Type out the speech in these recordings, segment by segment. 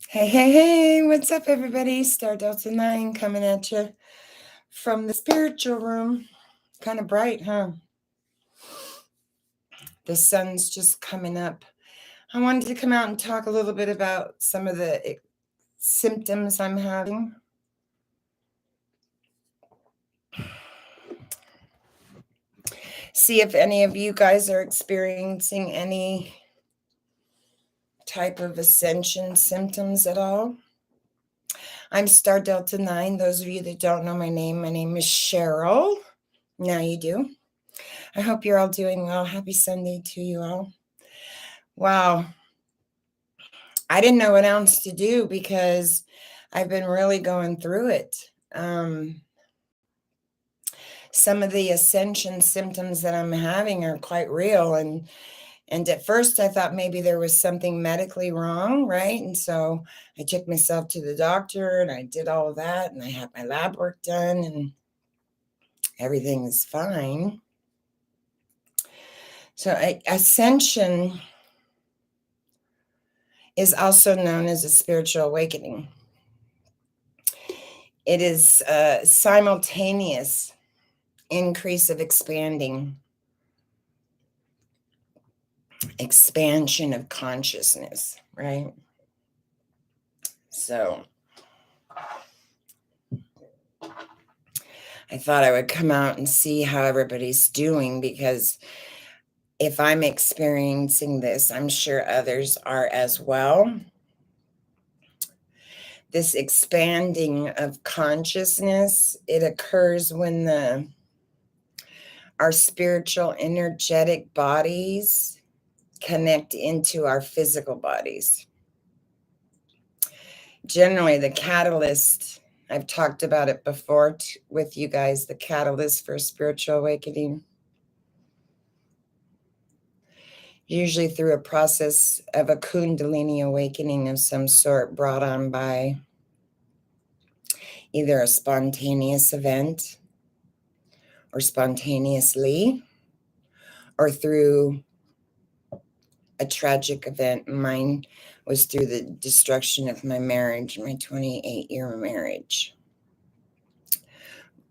Hey, hey, hey, what's up, everybody? Star Delta 9 coming at you from the spiritual room. Kind of bright, huh? The sun's just coming up. I wanted to come out and talk a little bit about some of the symptoms I'm having. See if any of you guys are experiencing any type of ascension symptoms at all. I'm Star Delta 9. Those of you that don't know my name is Cheryl. Now you do. I hope you're all doing well. Happy Sunday to you all. Wow. I didn't know what else to do because I've been really going through it. Some of the ascension symptoms that I'm having are quite real. And at first I thought maybe there was something medically wrong, right? And so I took myself to the doctor and I did all of that and I had my lab work done and everything is fine. So ascension is also known as a spiritual awakening. It is a simultaneous increase of expansion of consciousness, right? So I thought I would come out and see how everybody's doing, because if I'm experiencing this, I'm sure others are as well. This expanding of consciousness, it occurs when our spiritual energetic bodies connect into our physical bodies. Generally, the catalyst, I've talked about it before with you guys, the catalyst for spiritual awakening, usually through a process of a kundalini awakening of some sort, brought on by either a spontaneous event or spontaneously, or through a tragic event. Mine was through the destruction of my marriage, my 28-year marriage,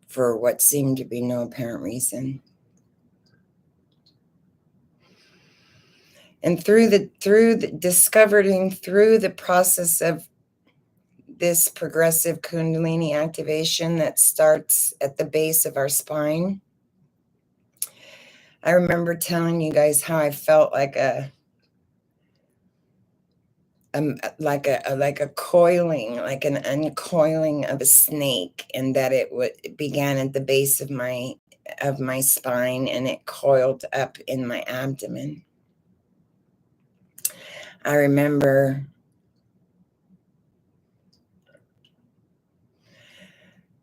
for what seemed to be no apparent reason. And through the process of this progressive kundalini activation that starts at the base of our spine, I remember telling you guys how I felt like a coiling, like an uncoiling of a snake, and that it began at the base of my spine and it coiled up in my abdomen. I remember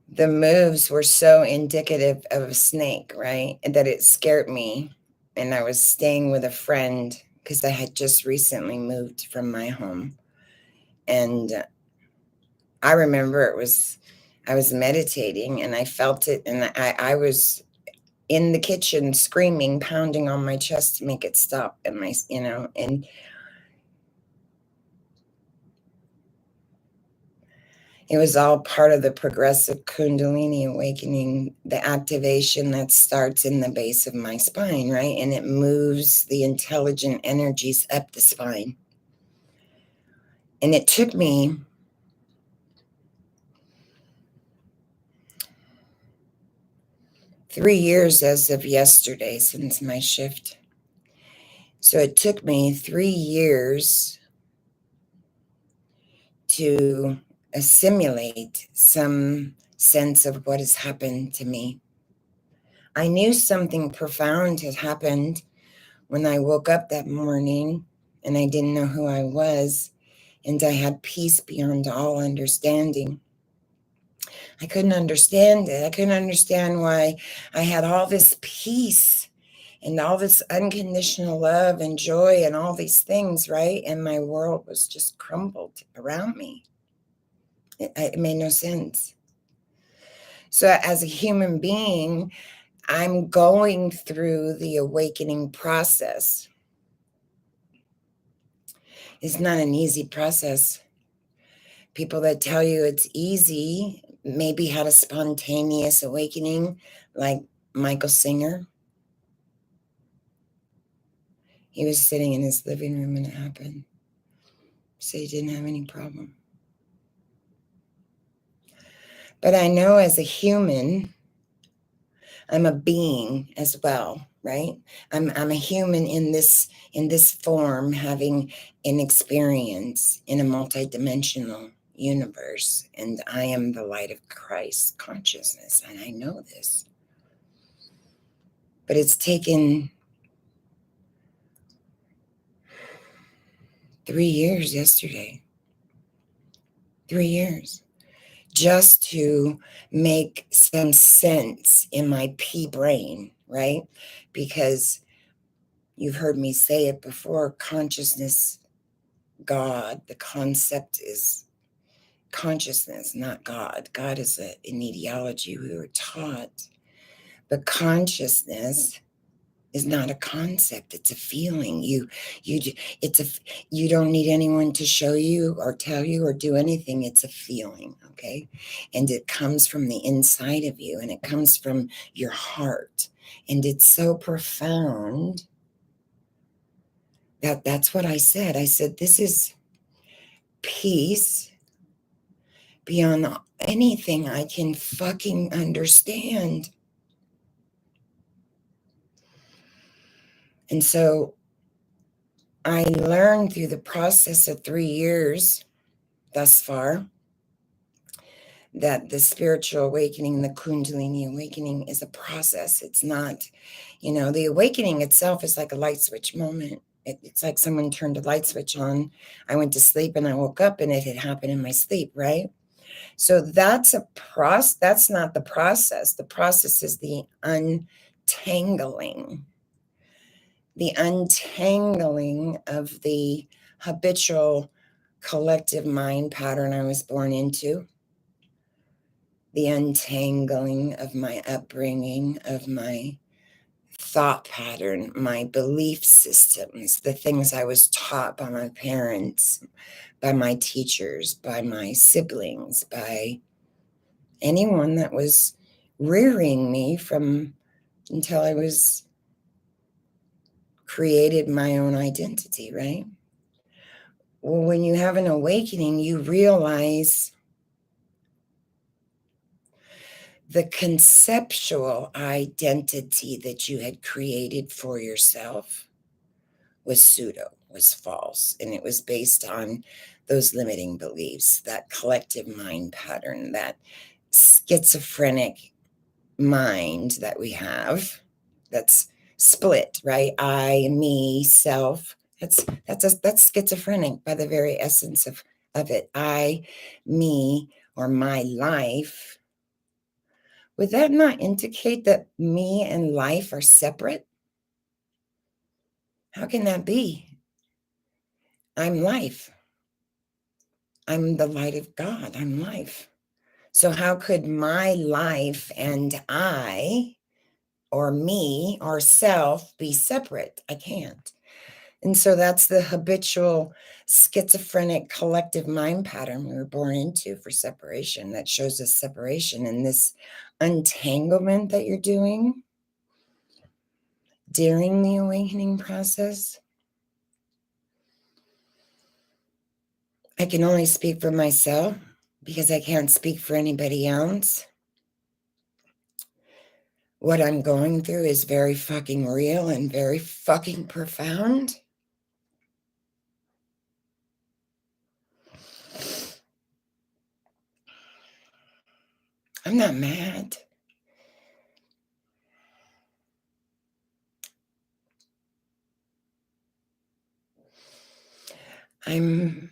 the moves were so indicative of a snake, right? And that it scared me. And I was staying with a friend because I had just recently moved from my home. And I remember I was meditating and I felt it. And I was in the kitchen screaming, pounding on my chest to make it stop. And and it was all part of the progressive kundalini awakening, the activation that starts in the base of my spine, right? And it moves the intelligent energies up the spine. And it took me three years as of yesterday since my shift. So it took me 3 years to assimilate some sense of what has happened to me. I knew something profound had happened when I woke up that morning and I didn't know who I was, and I had peace beyond all understanding. I couldn't understand it. I couldn't understand why I had all this peace and all this unconditional love and joy and all these things, right? And my world was just crumbled around me. It made no sense. So as a human being, I'm going through the awakening process. It's not an easy process. People that tell you it's easy maybe had a spontaneous awakening, like Michael Singer. He was sitting in his living room and it happened. So he didn't have any problem. But I know as a human, I'm a being as well, right? I'm a human in this form, having an experience in a multidimensional universe, and I am the light of Christ consciousness, and I know this. But it's taken 3 years yesterday. 3 years. Just to make some sense in my pea brain, right? Because you've heard me say it before, consciousness, God, the concept is consciousness, not God. God is an ideology we were taught. But consciousness is not a concept, it's a feeling. You don't need anyone to show you or tell you or do anything. It's a feeling, okay? And it comes from the inside of you, and it comes from your heart, and it's so profound that's what I said. I said, this is peace beyond anything I can fucking understand. And so I learned through the process of 3 years thus far that the spiritual awakening, the Kundalini awakening, is a process. It's not, the awakening itself is like a light switch moment. It's like someone turned a light switch on. I went to sleep and I woke up and it had happened in my sleep, right? So that's a process. That's not the process. The process is the untangling of the habitual collective mind pattern I was born into, the untangling of my upbringing, of my thought pattern, my belief systems, the things I was taught by my parents, by my teachers, by my siblings, by anyone that was rearing me from until I was created my own identity, right? Well, when you have an awakening, you realize the conceptual identity that you had created for yourself was pseudo, was false, and it was based on those limiting beliefs, that collective mind pattern, that schizophrenic mind that we have that's split, right? I, me, self. That's schizophrenic by the very essence of it. I, me, or my life. Would that not indicate that me and life are separate? How can that be? I'm life. I'm the light of God. I'm life. So how could my life and I, or me, or self, be separate? I can't. And so that's the habitual schizophrenic collective mind pattern we were born into for separation, that shows us separation. And this untanglement that you're doing during the awakening process, I can only speak for myself because I can't speak for anybody else. What I'm going through is very fucking real and very fucking profound. I'm not mad. I'm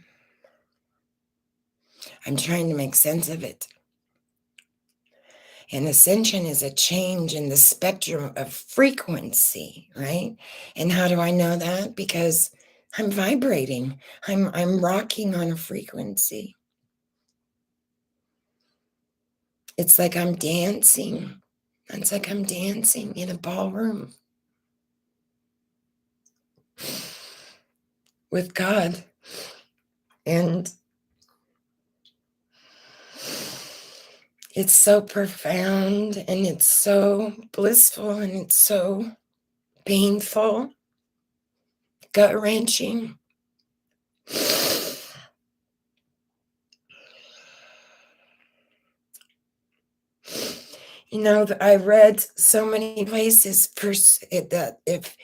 trying to make sense of it. And ascension is a change in the spectrum of frequency, right? And how do I know that? Because I'm vibrating. I'm rocking on a frequency. It's like I'm dancing. It's like I'm dancing in a ballroom with God. And It's so profound, and it's so blissful, and it's so painful, gut-wrenching. I read so many places that if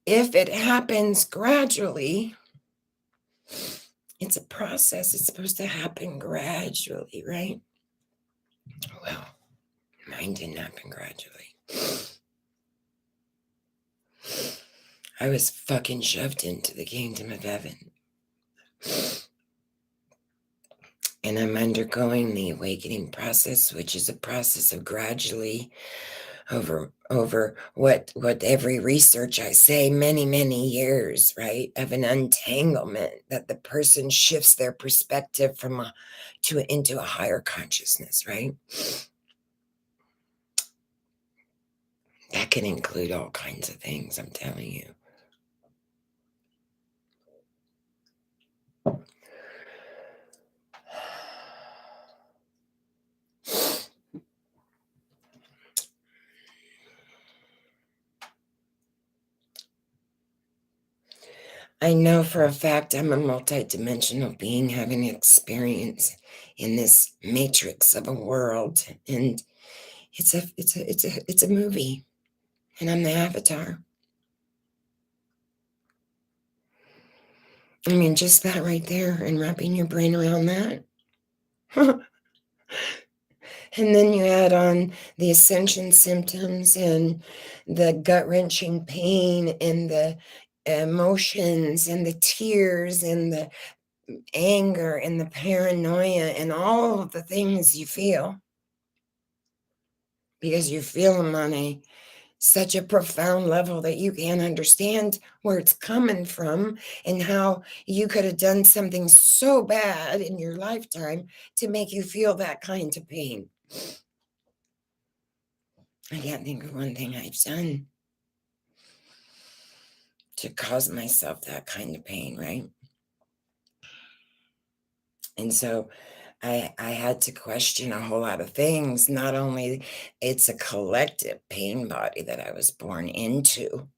it happens gradually, it's a process. It's supposed to happen gradually, right? Well, mine didn't happen gradually. I was fucking shoved into the kingdom of heaven. And I'm undergoing the awakening process, which is a process of gradually over what every research I say, many years, right, of an untanglement, that the person shifts their perspective into a higher consciousness, right? That can include all kinds of things, I'm telling you. I know for a fact I'm a multidimensional being having an experience in this matrix of a world, and it's a movie, and I'm the avatar. I mean, just that right there, and wrapping your brain around that. And then you add on the Ascension symptoms and the gut-wrenching pain and the emotions and the tears and the anger and the paranoia and all of the things you feel, because you feel them on such a profound level that you can't understand where it's coming from and how you could have done something so bad in your lifetime to make you feel that kind of pain. I can't think of one thing I've done to cause myself that kind of pain, right? And so I had to question a whole lot of things. Not only it's a collective pain body that I was born into,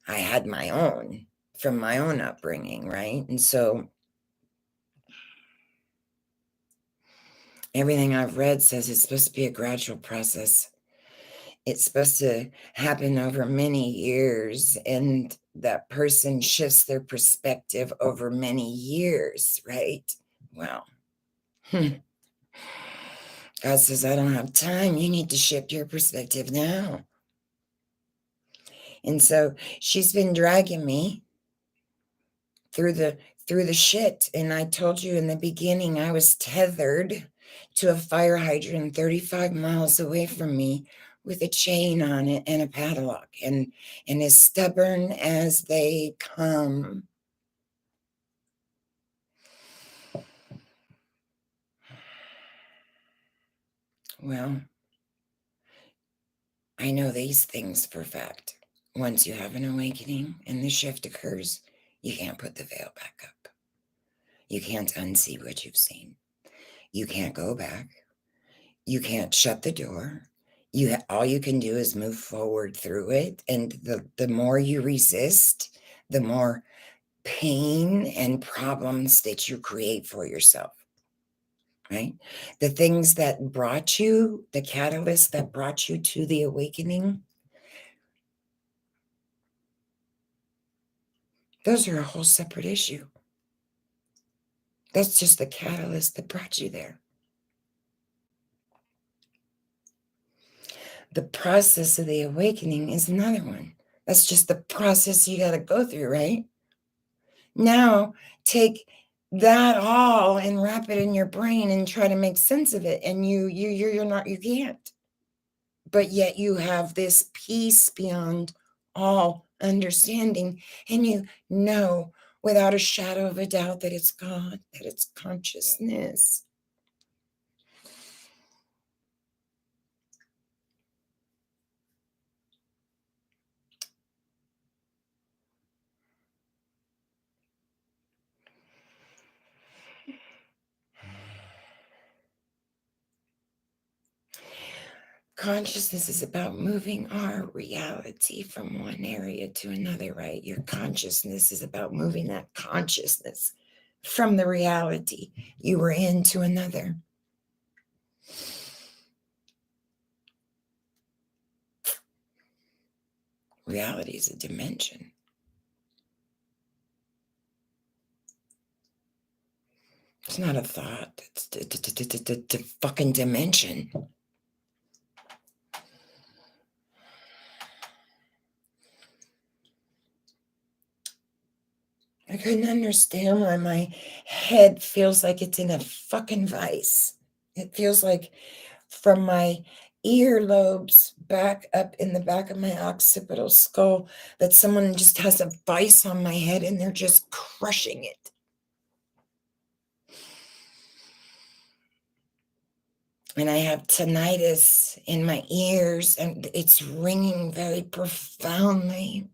I had my own from my own upbringing, right? And so everything I've read says it's supposed to be a gradual process. It's supposed to happen over many years, and that person shifts their perspective over many years, right? Well, God says, I don't have time. You need to shift your perspective now. And so she's been dragging me through the shit. And I told you in the beginning, I was tethered to a fire hydrant 35 miles away from me with a chain on it and a padlock, and as stubborn as they come. Well, I know these things for a fact. Once you have an awakening and the shift occurs, you can't put the veil back up. You can't unsee what you've seen. You can't go back. You can't shut the door. All you can do is move forward through it. And the more you resist, the more pain and problems that you create for yourself, right? The things that brought you, the catalyst that brought you to the awakening, those are a whole separate issue. That's just the catalyst that brought you there. The process of the awakening is another one. That's just the process you got to go through, right? Now, take that all and wrap it in your brain and try to make sense of it. And you can't. But yet you have this peace beyond all understanding. And you know without a shadow of a doubt that it's God, that it's consciousness. Consciousness is about moving our reality from one area to another, right? Your consciousness is about moving that consciousness from the reality you were in to another. Reality is a dimension. It's not a thought. It's the fucking dimension. I couldn't understand why my head feels like it's in a fucking vice. It feels like from my earlobes back up in the back of my occipital skull that someone just has a vice on my head and they're just crushing it. And I have tinnitus in my ears and it's ringing very profoundly.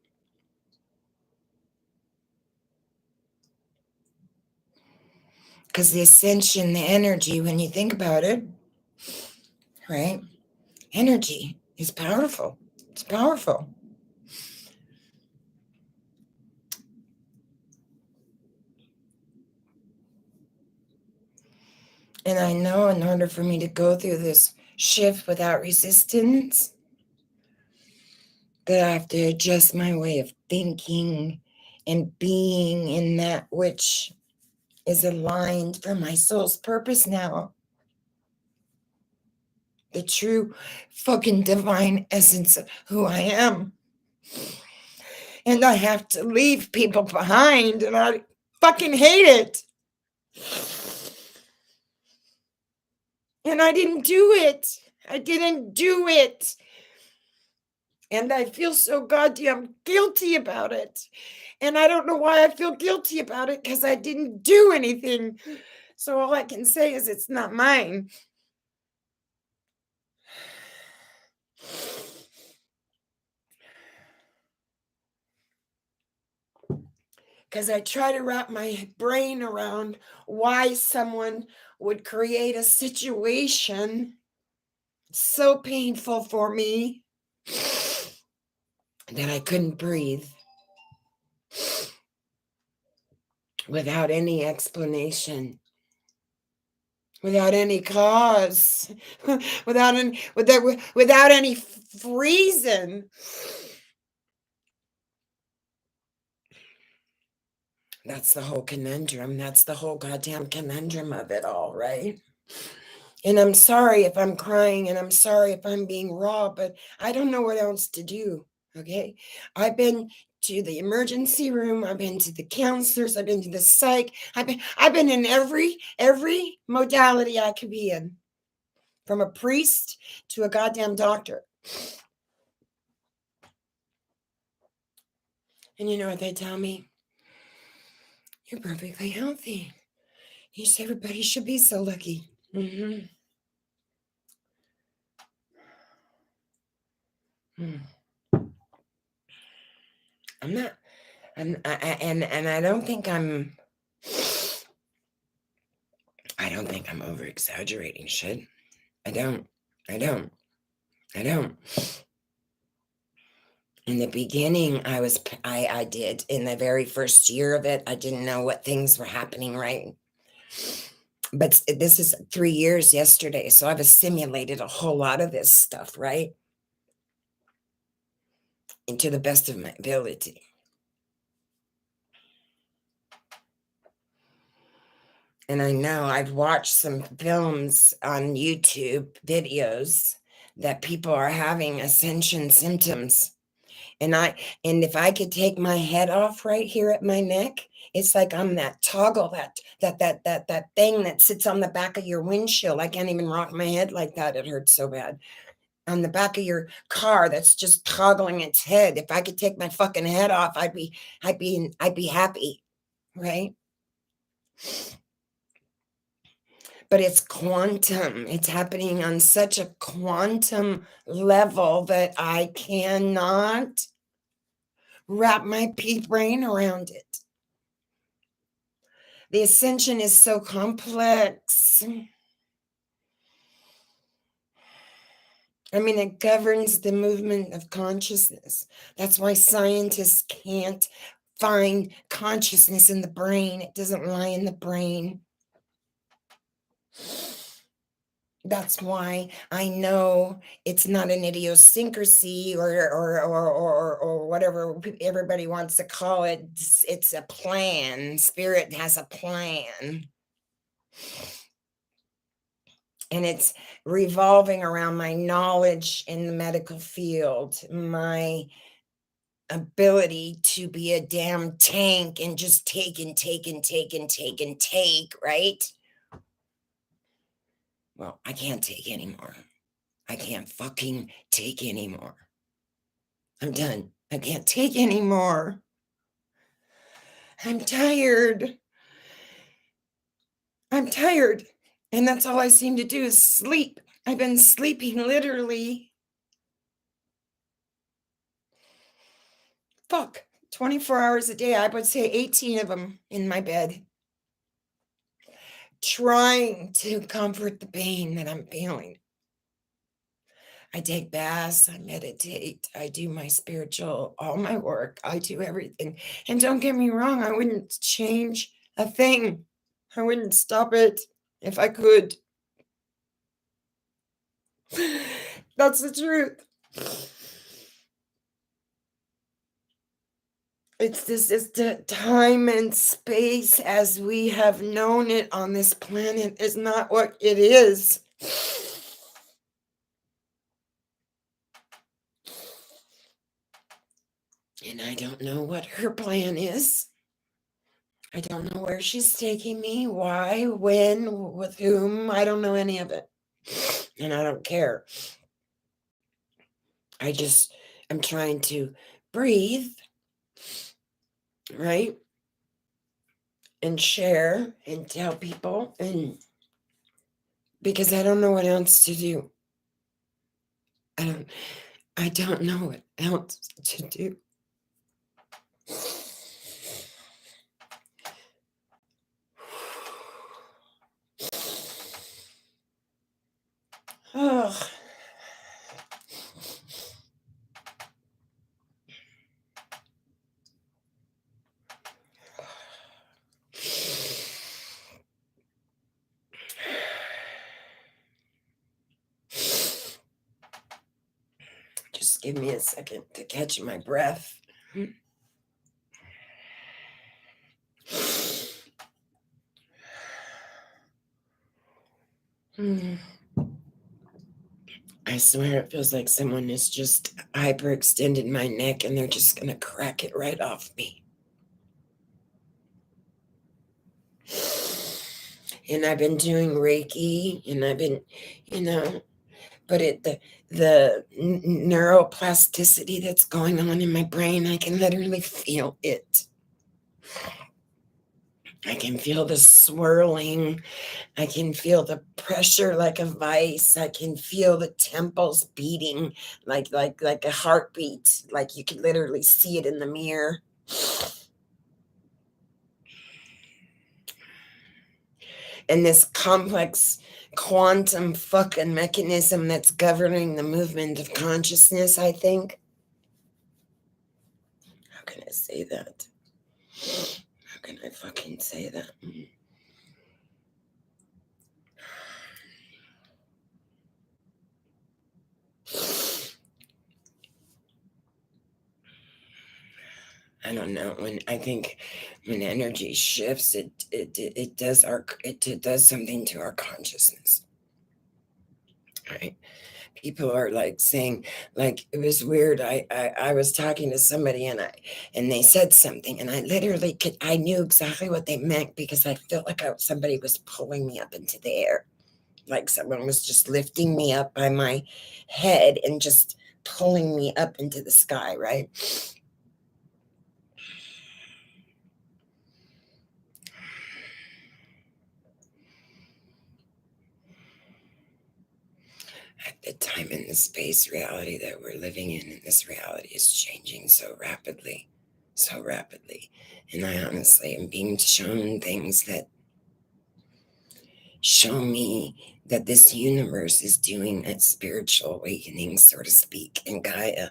Because the ascension, the energy, when you think about it, right? Energy is powerful. It's powerful. And I know in order for me to go through this shift without resistance, that I have to adjust my way of thinking and being in that which is aligned for my soul's purpose now. The true fucking divine essence of who I am. And I have to leave people behind, and I fucking hate it. And I didn't do it. I didn't do it. And I feel so goddamn guilty about it. And I don't know why I feel guilty about it, because I didn't do anything. So all I can say is it's not mine. Because I try to wrap my brain around why someone would create a situation so painful for me that I couldn't breathe without any explanation, without any cause, without any reason. That's the whole conundrum. That's the whole goddamn conundrum of it all, right? And I'm sorry if I'm crying, and I'm sorry if I'm being raw, but I don't know what else to do. Okay. I've been to the emergency room. I've been to the counselors. I've been to the psych. I've been in every modality I could be in, from a priest to a goddamn doctor. And you know what they tell me? You're perfectly healthy. Everybody should be so lucky. Mm-hmm. I'm not, and I don't think I'm over exaggerating shit. I don't. In the beginning, I did. In the very first year of it, I didn't know what things were happening, right? But this is 3 years yesterday, so I've assimilated a whole lot of this stuff, right? And to the best of my ability. And I know I've watched some films on YouTube videos that people are having ascension symptoms. And if I could take my head off right here at my neck, it's like I'm that toggle, that thing that sits on the back of your windshield. I can't even rock my head like that. It hurts so bad. On the back of your car that's just toggling its head. If I could take my fucking head off, I'd be happy, right? But it's quantum. It's happening on such a quantum level that I cannot wrap my brain around it. The ascension is so complex. I mean, it governs the movement of consciousness. That's why scientists can't find consciousness in the brain. It doesn't lie in the brain. That's why I know it's not an idiosyncrasy or whatever everybody wants to call it. It's a plan. Spirit has a plan. And it's revolving around my knowledge in the medical field, my ability to be a damn tank and just take and take and take and take and take, right? Well, I can't take anymore. I can't fucking take anymore. I'm done. I can't take anymore. I'm tired. I'm tired. And that's all I seem to do is sleep. I've been sleeping literally 24 hours a day. I would say 18 of them in my bed, trying to comfort the pain that I'm feeling. I take baths, I meditate, I do my spiritual, all my work, I do everything. And don't get me wrong, I wouldn't change a thing. I wouldn't stop it if I could. That's the truth. It's the time and space as we have known it on this planet is not what it is. And I don't know what her plan is. I don't know where she's taking me, why, when, with whom. I don't know any of it. And I don't care. I'm trying to breathe, right? And share and tell people, and because I don't know what else to do. I don't know what else to do. Oh. Just give me a second to catch my breath. I swear it feels like someone has just hyperextended my neck and they're just going to crack it right off me. And I've been doing Reiki, and I've been, but the neuroplasticity that's going on in my brain, I can literally feel it. I can feel the swirling. I can feel the pressure like a vice. I can feel the temples beating like a heartbeat. Like you can literally see it in the mirror. And this complex quantum fucking mechanism that's governing the movement of consciousness, I think. How can I say that? How can I fucking say that? I don't know. I think when energy shifts, it does something to our consciousness. Right? People are like saying, like, it was weird. I was talking to somebody and they said something, and I literally I knew exactly what they meant, because I felt like somebody was pulling me up into the air, like someone was just lifting me up by my head and just pulling me up into the sky, right? The time and the space reality that we're living in this reality is changing so rapidly. And I honestly am being shown things that show me that this universe is doing a spiritual awakening, so to speak, in Gaia.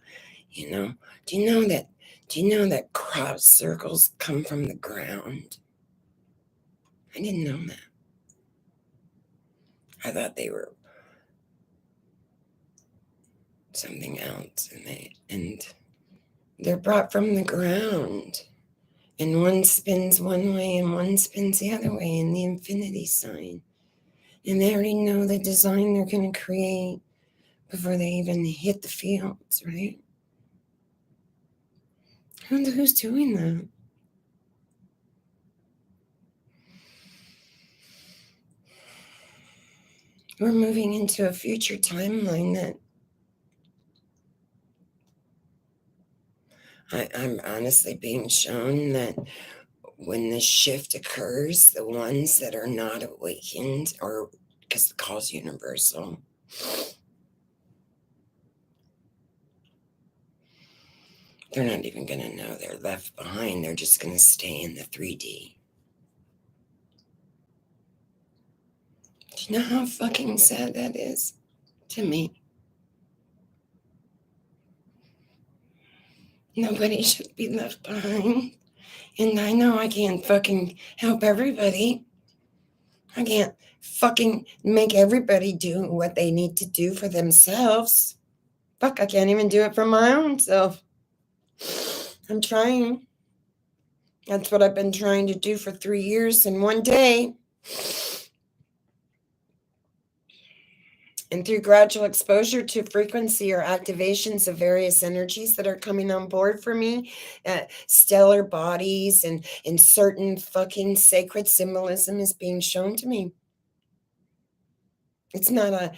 You know, do you know that crop circles come from the ground? I didn't know that. I thought they were something else, and they're brought from the ground. And one spins one way and one spins the other way in the infinity sign. And they already know the design they're going to create before they even hit the fields, right? Who's doing that? We're moving into a future timeline that I'm honestly being shown that when the shift occurs, the ones that are not awakened, or because the call's universal, they're not even going to know they're left behind. They're just going to stay in the 3D. Do you know how fucking sad that is to me? Nobody should be left behind. And I know I can't fucking help everybody. I can't fucking make everybody do what they need to do for themselves. Fuck, I can't even do it for my own self. I'm trying. That's what I've been trying to do for 3 years and one day. And through gradual exposure to frequency or activations of various energies that are coming on board for me, stellar bodies and certain fucking sacred symbolism is being shown to me. It's not a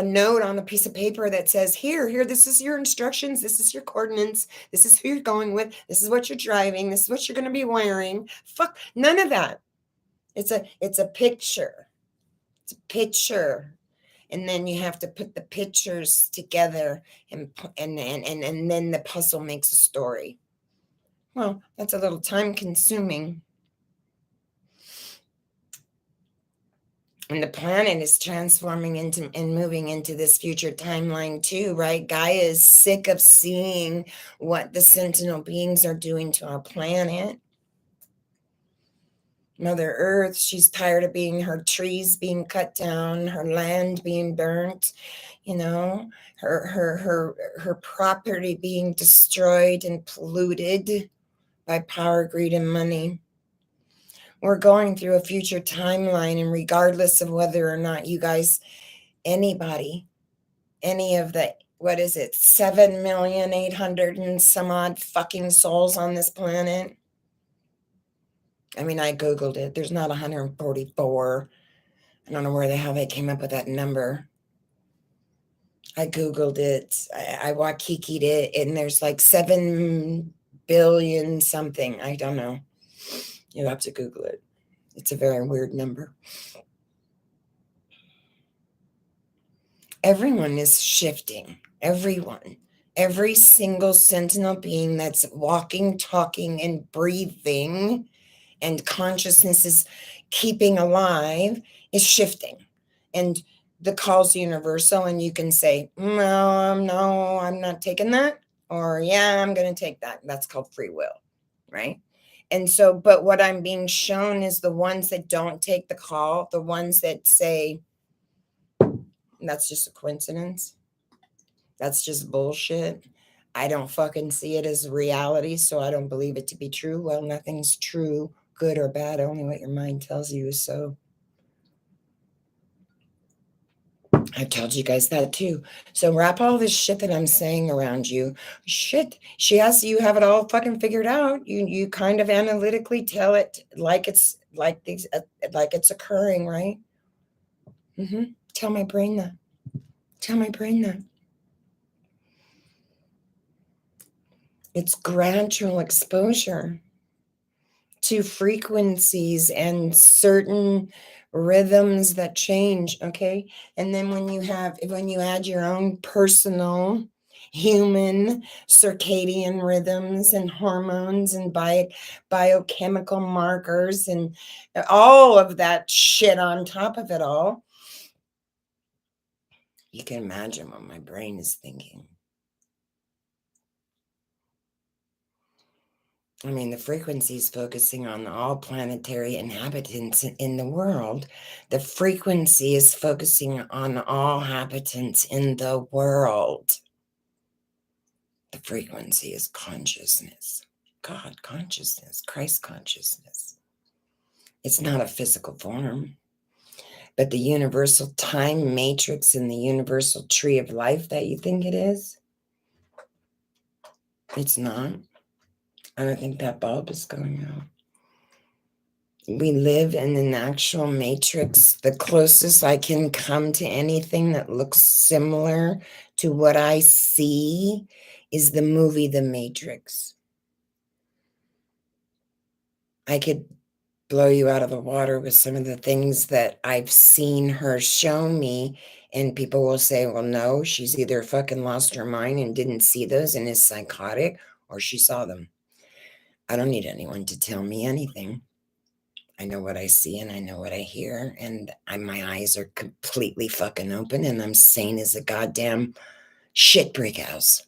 note on a piece of paper that says, here, this is your instructions, this is your coordinates, this is who you're going with, this is what you're driving, this is what you're going to be wearing. Fuck, none of that. It's a picture. It's a picture. And then you have to put the pictures together and then the puzzle makes a story. Well, that's a little time consuming. And the planet is transforming into and moving into this future timeline too, right? Gaia is sick of seeing what the sentinel beings are doing to our planet. Mother Earth, she's tired of being her trees being cut down, her land being burnt, you know, her property being destroyed and polluted by power, greed, and money. We're going through a future timeline, and regardless of whether or not you guys, anybody, any of the, 7,800,000 and some odd fucking souls on this planet. I mean, I Googled it. There's not 144. I don't know where the hell they came up with that number. I Googled it. I Wakiki'd it, and there's like 7 billion something. I don't know. You have to Google it. It's a very weird number. Everyone is shifting. Everyone. Every single sentinel being that's walking, talking, and breathing, and consciousness is keeping alive, is shifting. And the call's universal, and you can say, no, I'm not taking that, or yeah, I'm going to take that. That's called free will, right? And so, but what I'm being shown is the ones that don't take the call, the ones that say, that's just a coincidence, that's just bullshit, I don't fucking see it as reality, so I don't believe it to be true. Well, nothing's true, good or bad, only what your mind tells you is so. I've told you guys that too. So wrap all this shit that I'm saying around you. Shit. She has you have it all fucking figured out. You kind of analytically tell it like it's occurring, right? Tell my brain that. Tell my brain that. It's gradual exposure to frequencies and certain rhythms that change, okay? And then when you add your own personal human circadian rhythms and hormones and biochemical markers and all of that shit on top of it all. You can imagine what my brain is thinking. I mean, the frequency is focusing on all planetary inhabitants in the world. The frequency is focusing on all inhabitants in the world. The frequency is consciousness, God consciousness, Christ consciousness. It's not a physical form, but the universal time matrix and the universal tree of life that you think it is, it's not. I don't think that bulb is going out. We live in an actual matrix. The closest I can come to anything that looks similar to what I see is the movie The Matrix. I could blow you out of the water with some of the things that I've seen her show me, and people will say, well, no, she's either fucking lost her mind and didn't see those and is psychotic, or she saw them. I don't need anyone to tell me anything. I know what I see and I know what I hear, and my eyes are completely fucking open, and I'm sane as a goddamn shit brick house.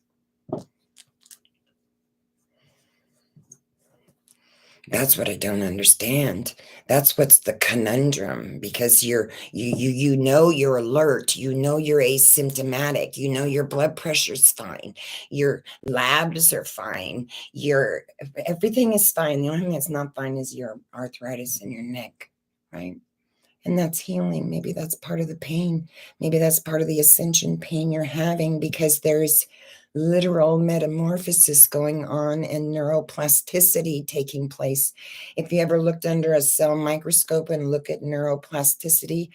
That's what I don't understand. That's what's the conundrum, because you know you're alert, you know you're asymptomatic, you know your blood pressure's fine, your labs are fine, everything is fine. The only thing that's not fine is your arthritis in your neck, right? And that's healing. Maybe that's part of the pain. Maybe that's part of the ascension pain you're having, because there's literal metamorphosis going on and neuroplasticity taking place. If you ever looked under a cell microscope and look at neuroplasticity,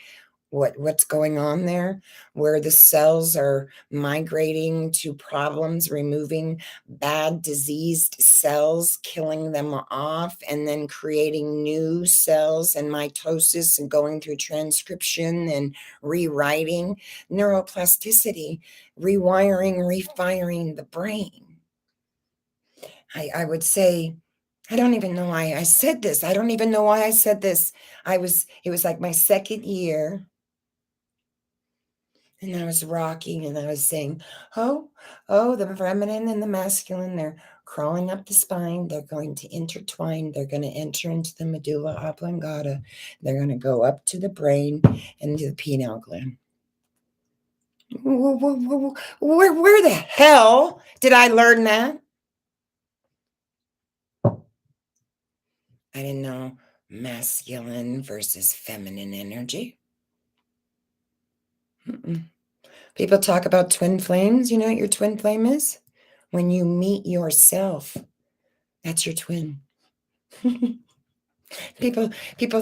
what's going on there, where the cells are migrating to problems, removing bad diseased cells, killing them off, and then creating new cells, and mitosis, and going through transcription and rewriting. Neuroplasticity, rewiring, refiring the brain. I would say, I don't even know why I said this. I don't even know why I said this. It was like my second year. And I was rocking and I was saying, oh, the feminine and the masculine, they're crawling up the spine. They're going to intertwine. They're going to enter into the medulla oblongata. They're going to go up to the brain and to the pineal gland. Where the hell did I learn that? I didn't know masculine versus feminine energy. People talk about twin flames. You know what your twin flame is? When you meet yourself, that's your twin. People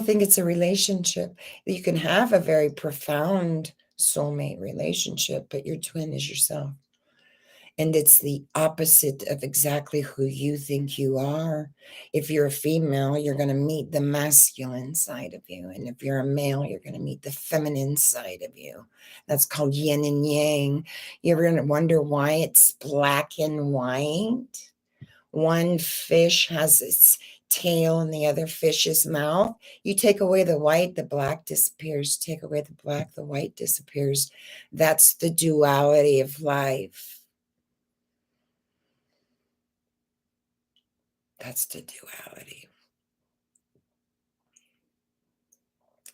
think it's a relationship. You can have a very profound soulmate relationship, but your twin is yourself. And it's the opposite of exactly who you think you are. If you're a female, you're going to meet the masculine side of you. And if you're a male, you're going to meet the feminine side of you. That's called yin and yang. You're going to wonder why it's black and white. One fish has its tail in the other fish's mouth. You take away the white, the black disappears. Take away the black, the white disappears. That's the duality of life. That's the duality.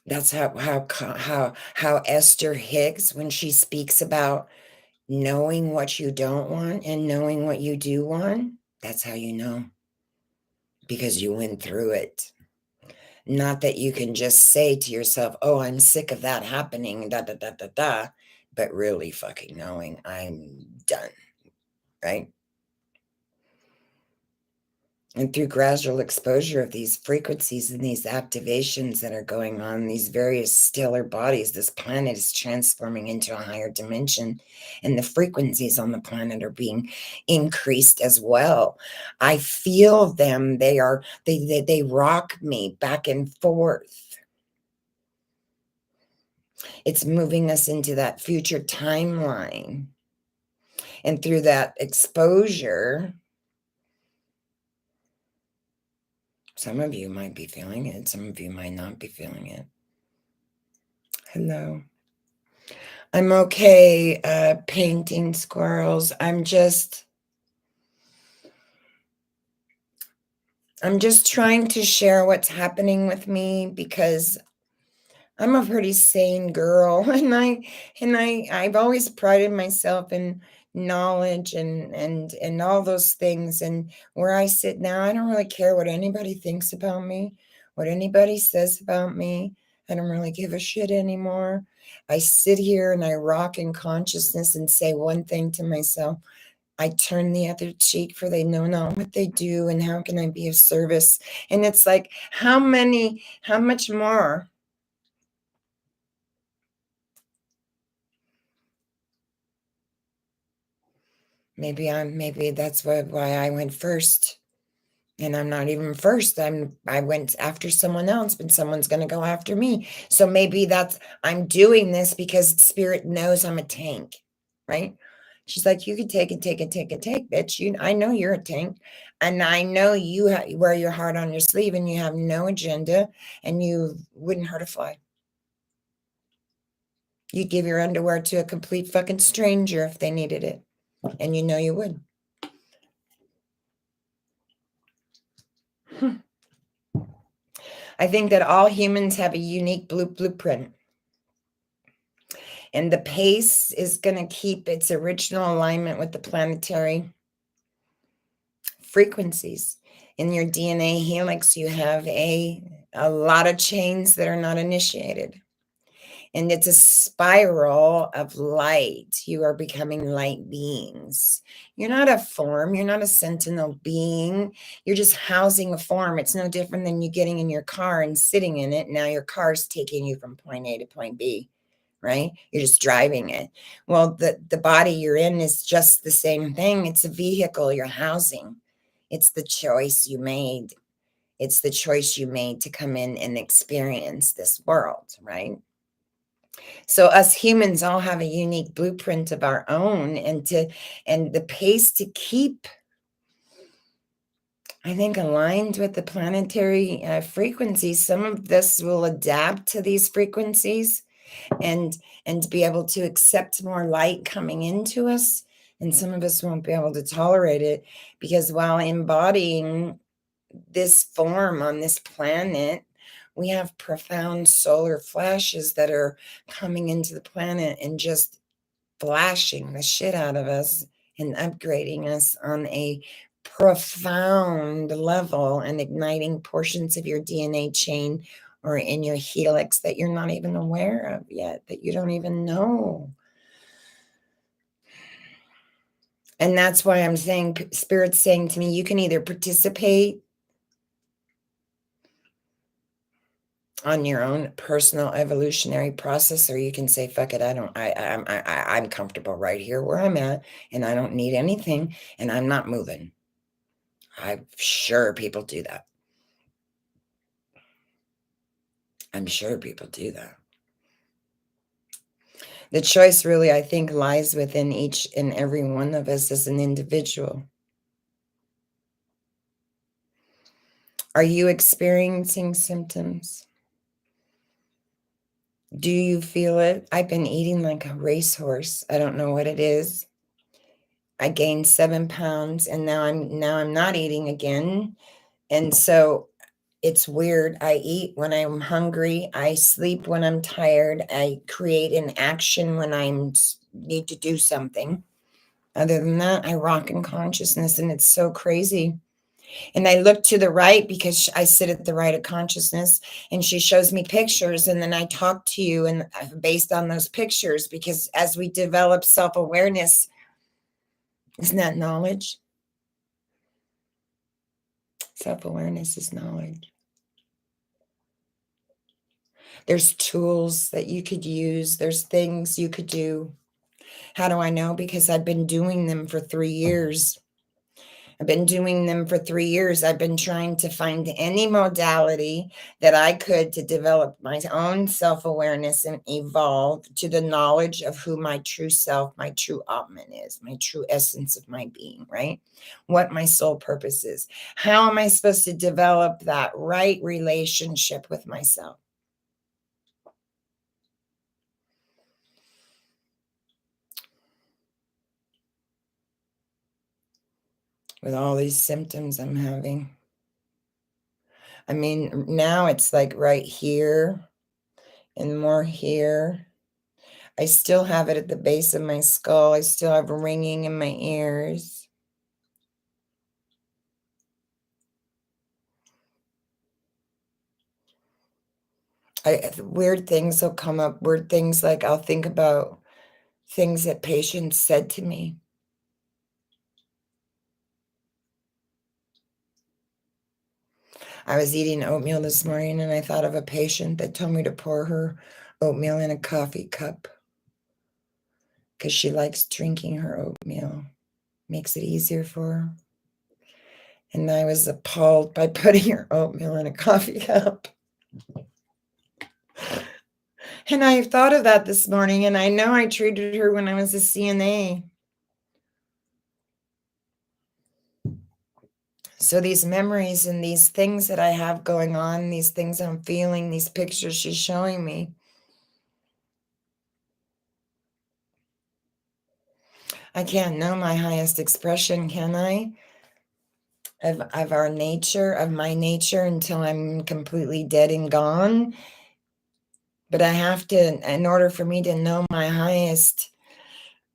That's how Esther Hicks, when she speaks about knowing what you don't want and knowing what you do want, that's how you know, because you went through it. Not that you can just say to yourself, oh, I'm sick of that happening, da, da, da, da, da, but really fucking knowing I'm done, right? And through gradual exposure of these frequencies and these activations that are going on, these various stellar bodies, this planet is transforming into a higher dimension, and the frequencies on the planet are being increased as well. I feel them. They rock me back and forth. It's moving us into that future timeline. And through that exposure, some of you might be feeling it. Some of you might not be feeling it. Hello. I'm okay, painting squirrels. I'm just trying to share what's happening with me because I'm a pretty sane girl, and I've always prided myself in knowledge and all those things. And where I sit now, I don't really care what anybody thinks about me, what anybody says about me. I don't really give a shit anymore. I sit here and I rock in consciousness and say one thing to myself. I turn the other cheek, for they know not what they do, and how can I be of service? And it's like, how much more? Maybe that's why I went first. And I'm not even first. I went after someone else, but someone's gonna go after me. So maybe I'm doing this because spirit knows I'm a tank, right? She's like, you can take it, bitch. I know you're a tank, and I know you wear your heart on your sleeve, and you have no agenda, and you wouldn't hurt a fly. You'd give your underwear to a complete fucking stranger if they needed it, and you know you would. I think that all humans have a unique blueprint. And the pace is going to keep its original alignment with the planetary frequencies. In your DNA helix, you have a lot of chains that are not initiated. And it's a spiral of light. You are becoming light beings. You're not a form. You're not a sentinel being. You're just housing a form. It's no different than you getting in your car and sitting in it. Now your car's taking you from point A to point B, right? You're just driving it. Well, the body you're in is just the same thing. It's a vehicle you're housing. It's the choice you made. It's the choice you made to come in and experience this world, right? So us humans all have a unique blueprint of our own, and the pace to keep, I think, aligned with the planetary frequencies. Some of this will adapt to these frequencies and be able to accept more light coming into us, and some of us won't be able to tolerate it, because while embodying this form on this planet, we have profound solar flashes that are coming into the planet and just flashing the shit out of us and upgrading us on a profound level and igniting portions of your DNA chain or in your helix that you're not even aware of yet, that you don't even know. And that's why I'm saying, Spirit's saying to me, you can either participate on your own personal evolutionary process, or you can say, fuck it, I'm comfortable right here where I'm at, and I don't need anything, and I'm not moving. I'm sure people do that. I'm sure people do that. The choice really, I think, lies within each and every one of us as an individual. Are you experiencing symptoms? Do you feel it? I've been eating like a racehorse. I don't know what it is. I gained 7 pounds, and now I'm not eating again. And so it's weird. I eat when I'm hungry. I sleep when I'm tired. I create an action when I need to do something. Other than that, I rock in consciousness, and it's so crazy. And I look to the right because I sit at the right of consciousness, and she shows me pictures, and then I talk to you and based on those pictures, because as we develop self-awareness, isn't that knowledge? Self-awareness is knowledge. There's tools that you could use. There's things you could do. How do I know? Because I've been doing them for 3 years. I've been doing them for 3 years. I've been trying to find any modality that I could to develop my own self-awareness and evolve to the knowledge of who my true self, my true Atman is, my true essence of my being, right? What my soul purpose is. How am I supposed to develop that right relationship with myself? With all these symptoms I'm having. I mean, now it's like right here and more here. I still have it at the base of my skull. I still have ringing in my ears. Weird things will come up. Weird things like I'll think about things that patients said to me. I was eating oatmeal this morning and I thought of a patient that told me to pour her oatmeal in a coffee cup because she likes drinking her oatmeal. Makes it easier for her. And I was appalled by putting her oatmeal in a coffee cup. And I thought of that this morning, and I know I treated her when I was a CNA. So these memories and these things that I have going on, these things I'm feeling, these pictures she's showing me, I can't know my highest expression, can I? Of our nature, of my nature, until I'm completely dead and gone. But I have to, in order for me to know my highest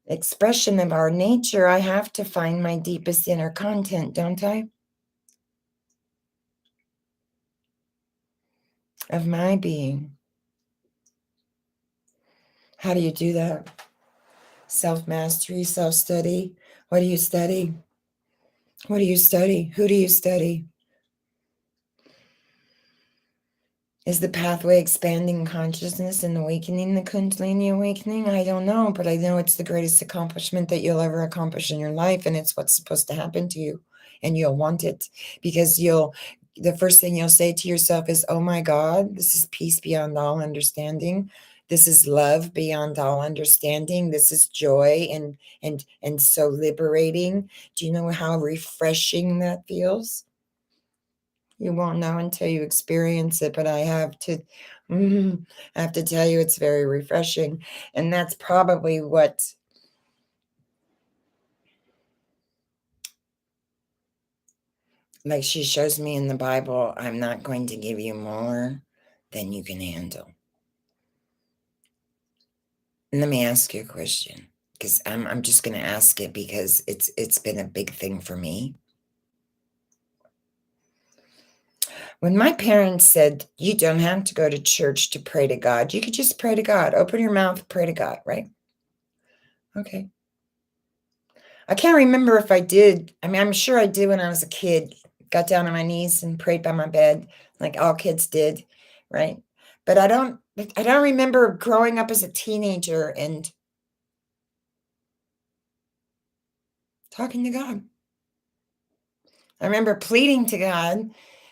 expression of our nature, I have to find my deepest inner content, don't I? Of my being. How do you do that? Self-mastery, self-study. What do you study? What do you study? Who do you study? Is the pathway expanding consciousness and awakening, the Kundalini awakening? I don't know, but I know it's the greatest accomplishment that you'll ever accomplish in your life, and it's what's supposed to happen to you, and you'll want it because the first thing you'll say to yourself is, oh my God, this is peace beyond all understanding. This is love beyond all understanding. This is joy and so liberating. Do you know how refreshing that feels? You won't know until you experience it, but I have to tell you it's very refreshing. And that's probably what, like she shows me in the Bible, I'm not going to give you more than you can handle. And let me ask you a question, because I'm just going to ask it because it's been a big thing for me. When my parents said, you don't have to go to church to pray to God, you could just pray to God. Open your mouth, pray to God, right? Okay. I can't remember if I did. I mean, I'm sure I did when I was a kid. Got down on my knees and prayed by my bed like all kids did, right? But I don't remember growing up as a teenager and talking to God. I remember pleading to God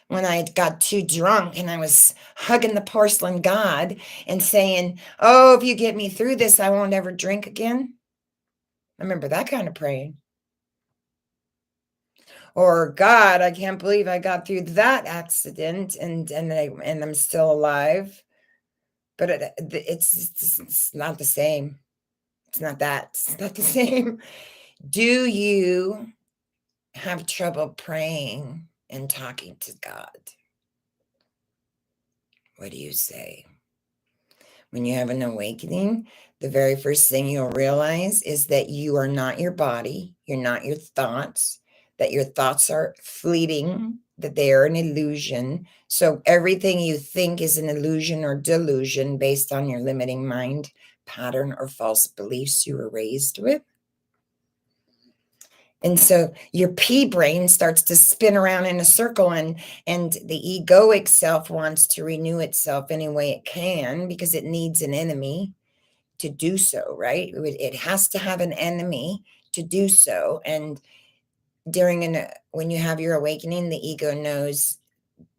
when I got too drunk and I was hugging the porcelain God and saying, oh, if you get me through this, I won't ever drink again. I remember that kind of praying. Or God, I can't believe I got through that accident and I'm still alive. But it's not the same. It's not that. It's not the same. Do you have trouble praying and talking to God? What do you say? When you have an awakening, the very first thing you'll realize is that you are not your body, you're not your thoughts, that your thoughts are fleeting, that they are an illusion. So everything you think is an illusion or delusion based on your limiting mind pattern or false beliefs you were raised with. And so your pea brain starts to spin around in a circle and the egoic self wants to renew itself any way it can because it needs an enemy to do so, right? It has to have an enemy to do so. And when you have your awakening, the ego knows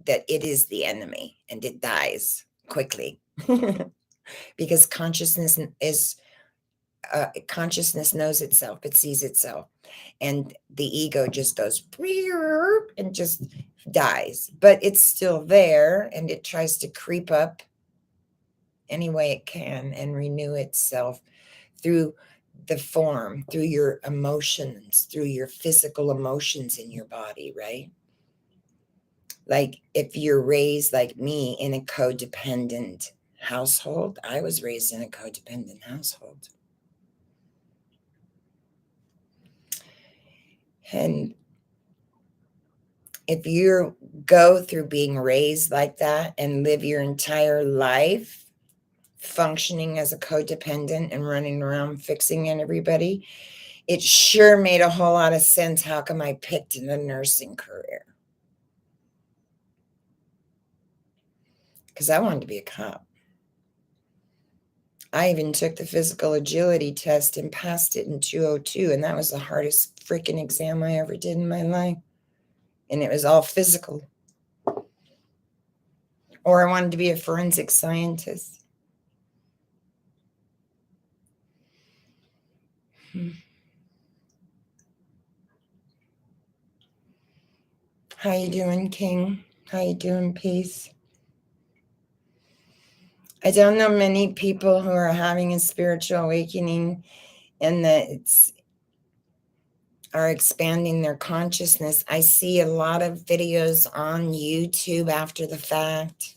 that it is the enemy and it dies quickly because consciousness knows itself, it sees itself, and the ego just goes and just dies, but it's still there and it tries to creep up any way it can and renew itself through the form, through your emotions, through your physical emotions in your body, right? Like if you're raised like me in a codependent household, I was raised in a codependent household. And if you go through being raised like that and live your entire life functioning as a codependent and running around fixing everybody, it sure made a whole lot of sense. How come I picked the nursing career? Because I wanted to be a cop. I even took the physical agility test and passed it in 202, and that was the hardest freaking exam I ever did in my life. And it was all physical. Or I wanted to be a forensic scientist. How you doing, King? How you doing, Peace? I don't know many people who are having a spiritual awakening and that are expanding their consciousness. I see a lot of videos on YouTube after the fact.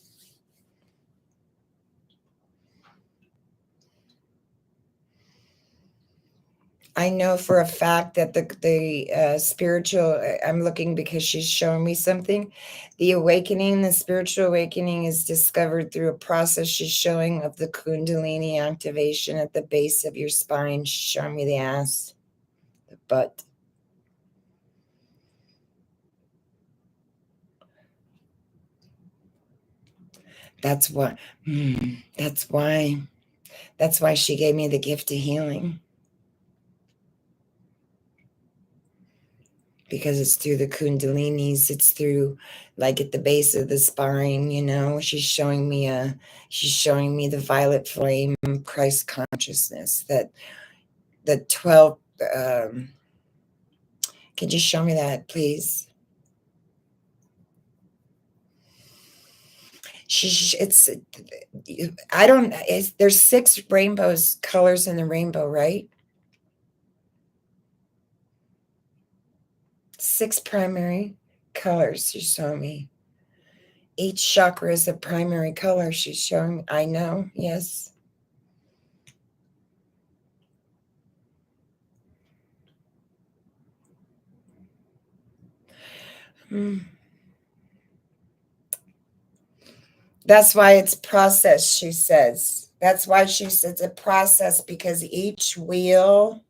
I know for a fact that the spiritual, I'm looking because she's showing me something. The awakening, the spiritual awakening is discovered through a process she's showing of the Kundalini activation at the base of your spine. She's showing me the ass, the butt. That's what, that's why she gave me the gift of healing. Because it's through the kundalinis, it's through like at the base of the spine, you know. She's showing me the violet flame Christ consciousness, that the 12 could you show me that, please? There's 6 rainbows, colors in the rainbow, right? 6 primary colors she's showing me. Each chakra is a primary color she's showing me. I know, yes. That's why it's process, she says. That's why she says a process, because each wheel,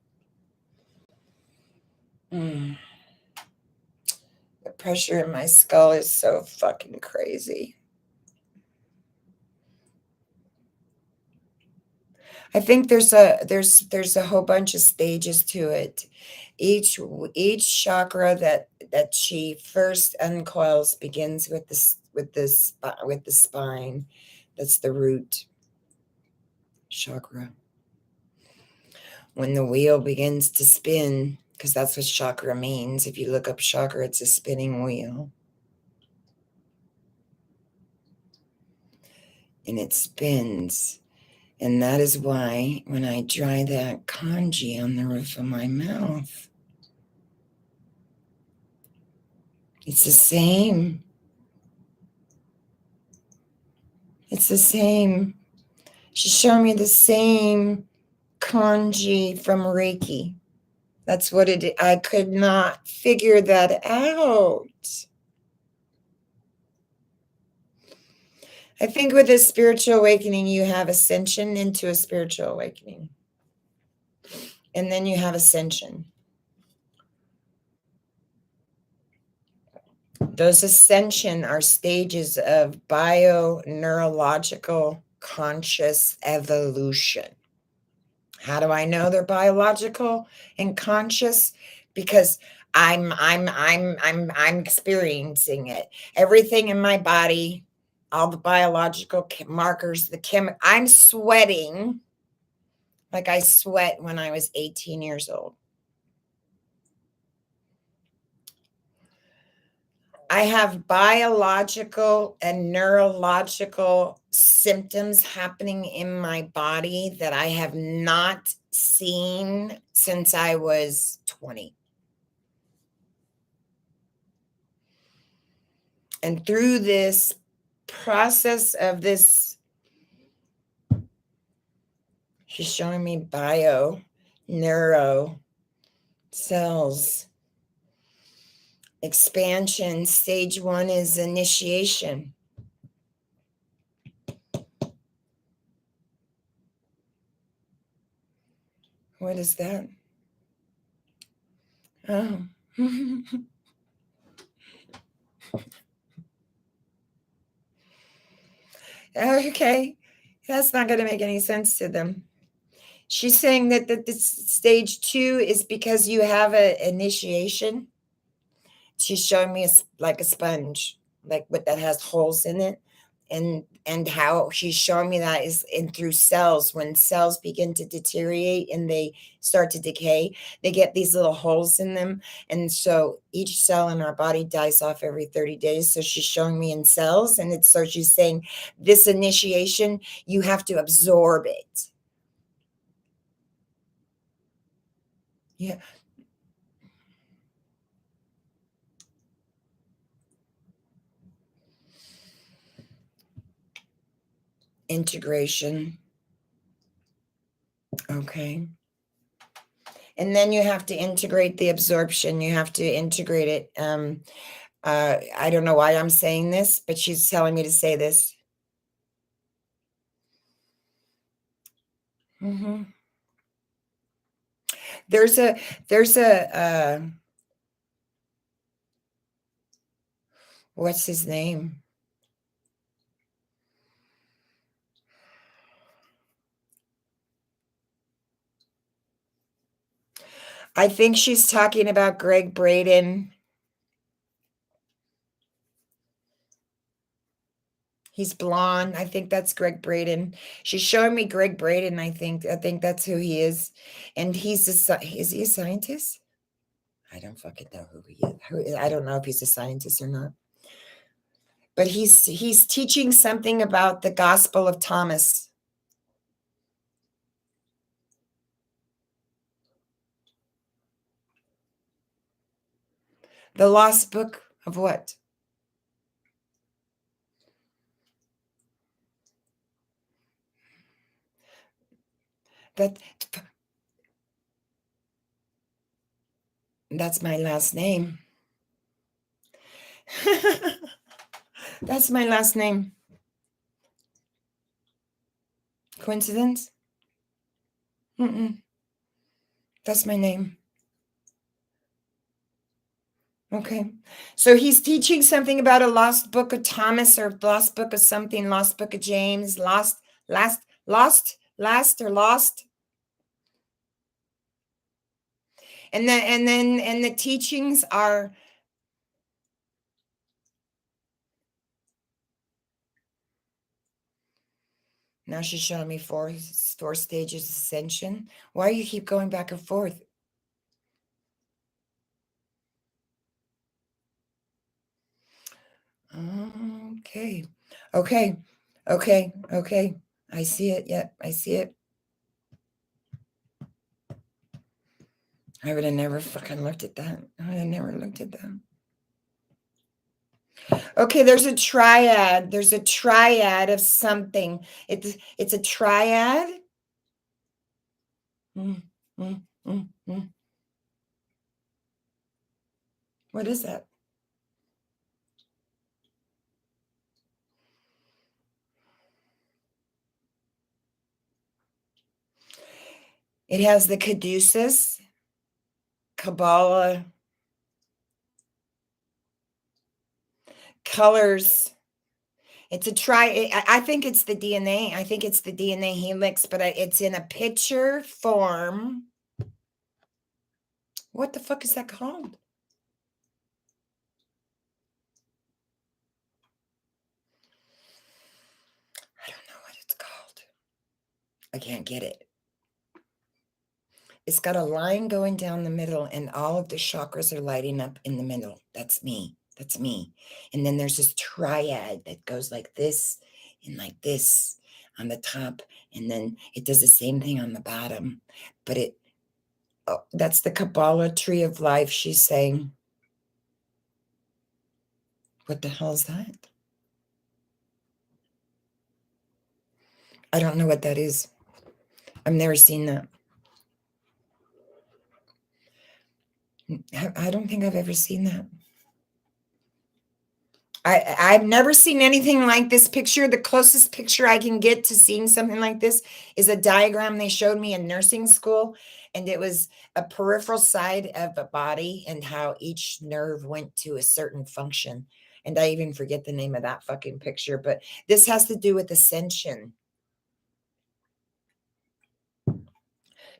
the pressure in my skull is so fucking crazy. I think there's a whole bunch of stages to it. Each chakra that she first uncoils begins with the spine. That's the root chakra. When the wheel begins to spin, because that's what chakra means. If you look up chakra, it's a spinning wheel. And it spins. And that is why when I dry that kanji on the roof of my mouth, it's the same. It's the same. She's showing me the same kanji from Reiki. That's what it is. I could not figure that out. I think with a spiritual awakening, you have ascension into a spiritual awakening. And then you have ascension. Those ascension are stages of bio-neurological conscious evolution. How do I know they're biological and conscious? Because I'm experiencing it. Everything in my body, all the biological markers, I'm sweating like I sweat when I was 18 years old. I have biological and neurological symptoms happening in my body that I have not seen since I was 20. And through this process of this, she's showing me neuro, cells, expansion. Stage 1 is initiation. What is that? Oh. Okay. That's not going to make any sense to them. She's saying that this stage 2 is because you have an initiation. She's showing me like a sponge, like what that has holes in it. And how she's showing me that is through cells. When cells begin to deteriorate and they start to decay, they get these little holes in them. And so each cell in our body dies off every 30 days. So she's showing me in cells. And so she's saying this initiation, you have to absorb it. Yeah. Integration. Okay. And then you have to integrate the absorption. You have to integrate it. I don't know why I'm saying this, but she's telling me to say this. Mm-hmm. There's a what's his name? I think she's talking about Greg Braden. He's blonde. I think that's Greg Braden. She's showing me Greg Braden. I think that's who he is. And is he a scientist? I don't fucking know who he is. I don't know if he's a scientist or not. But he's teaching something about the Gospel of Thomas. The lost book of what? That's my last name. That's my last name. Coincidence? Mm-mm. That's my name. Okay. So he's teaching something about a lost book of Thomas or lost book of something, lost book of James, lost. And the teachings are now she's showing me four stages of ascension. Why do you keep going back and forth? Okay. I see it. Yep, I see it. I would have never fucking looked at that. I would have never looked at that. Okay, there's a triad. There's a triad of something. It's a triad. Mm, mm, mm, mm. What is that? It has the caduceus, Kabbalah, colors. It's a I think it's the DNA. I think it's the DNA helix, but it's in a picture form. What the fuck is that called? I can't get it. It's got a line going down the middle, and all of the chakras are lighting up in the middle. That's me. That's me. And then there's this triad that goes like this and like this on the top. And then it does the same thing on the bottom. But that's the Kabbalah tree of life, she's saying. What the hell is that? I don't know what that is. I've never seen that. I don't think I've ever seen that. I've never seen anything like this picture. The closest picture I can get to seeing something like this is a diagram they showed me in nursing school. And it was a peripheral side of a body and how each nerve went to a certain function. And I even forget the name of that fucking picture. But this has to do with ascension.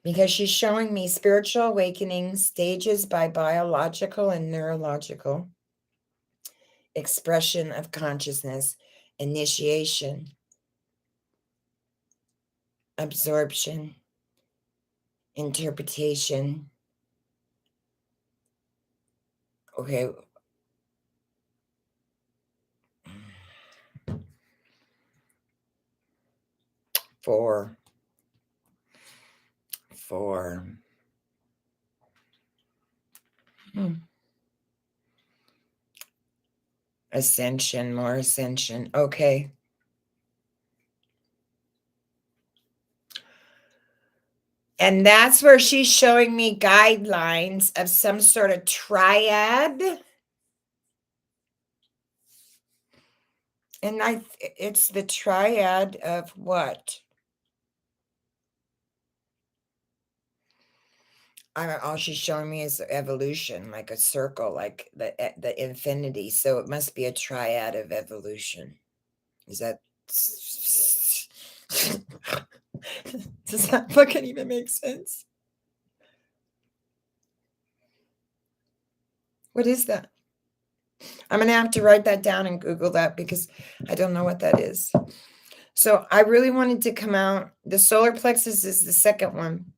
Because she's showing me spiritual awakening stages by biological and neurological expression of consciousness, initiation, absorption, interpretation. Okay. Four. Ascension, more ascension. Okay. And that's where she's showing me guidelines of some sort of triad. And it's the triad of what? All she's showing me is evolution, like a circle, like the infinity. So it must be a triad of evolution. Is that... Does that fucking even make sense? What is that? I'm going to have to write that down and Google that because I don't know what that is. So I really wanted to come out. The solar plexus is the second one.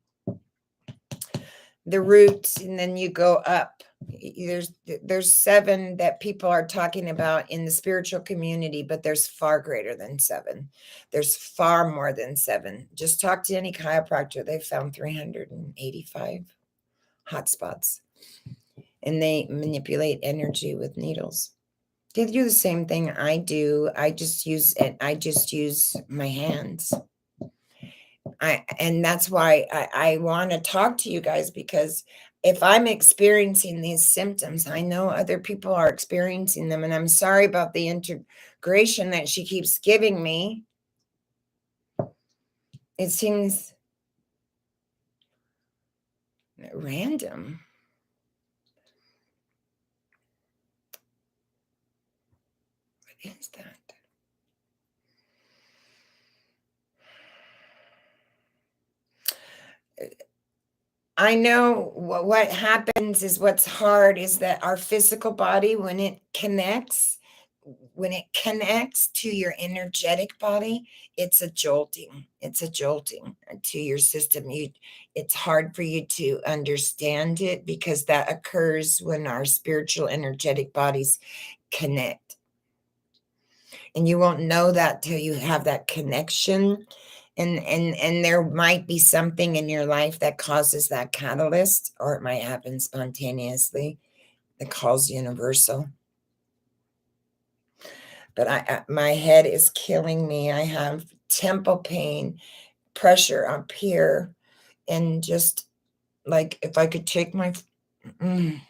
The roots, and then you go up. There's 7 that people are talking about in the spiritual community, but there's far greater than 7. There's far more than 7. Just talk to any chiropractor. They found 385 hotspots, and they manipulate energy with needles. They do the same thing I do. I just use my hands. And that's why I want to talk to you guys, because if I'm experiencing these symptoms, I know other people are experiencing them. And I'm sorry about the integration that she keeps giving me. It seems random. What is that? I know what happens is, what's hard is that our physical body, when it connects to your energetic body, it's a jolting to your system. It's hard for you to understand it, because that occurs when our spiritual energetic bodies connect. And you won't know that till you have that connection. And there might be something in your life that causes that catalyst, or it might happen spontaneously. The call's universal. But my head is killing me. I have temple pain, pressure up here, and just like, if I could take my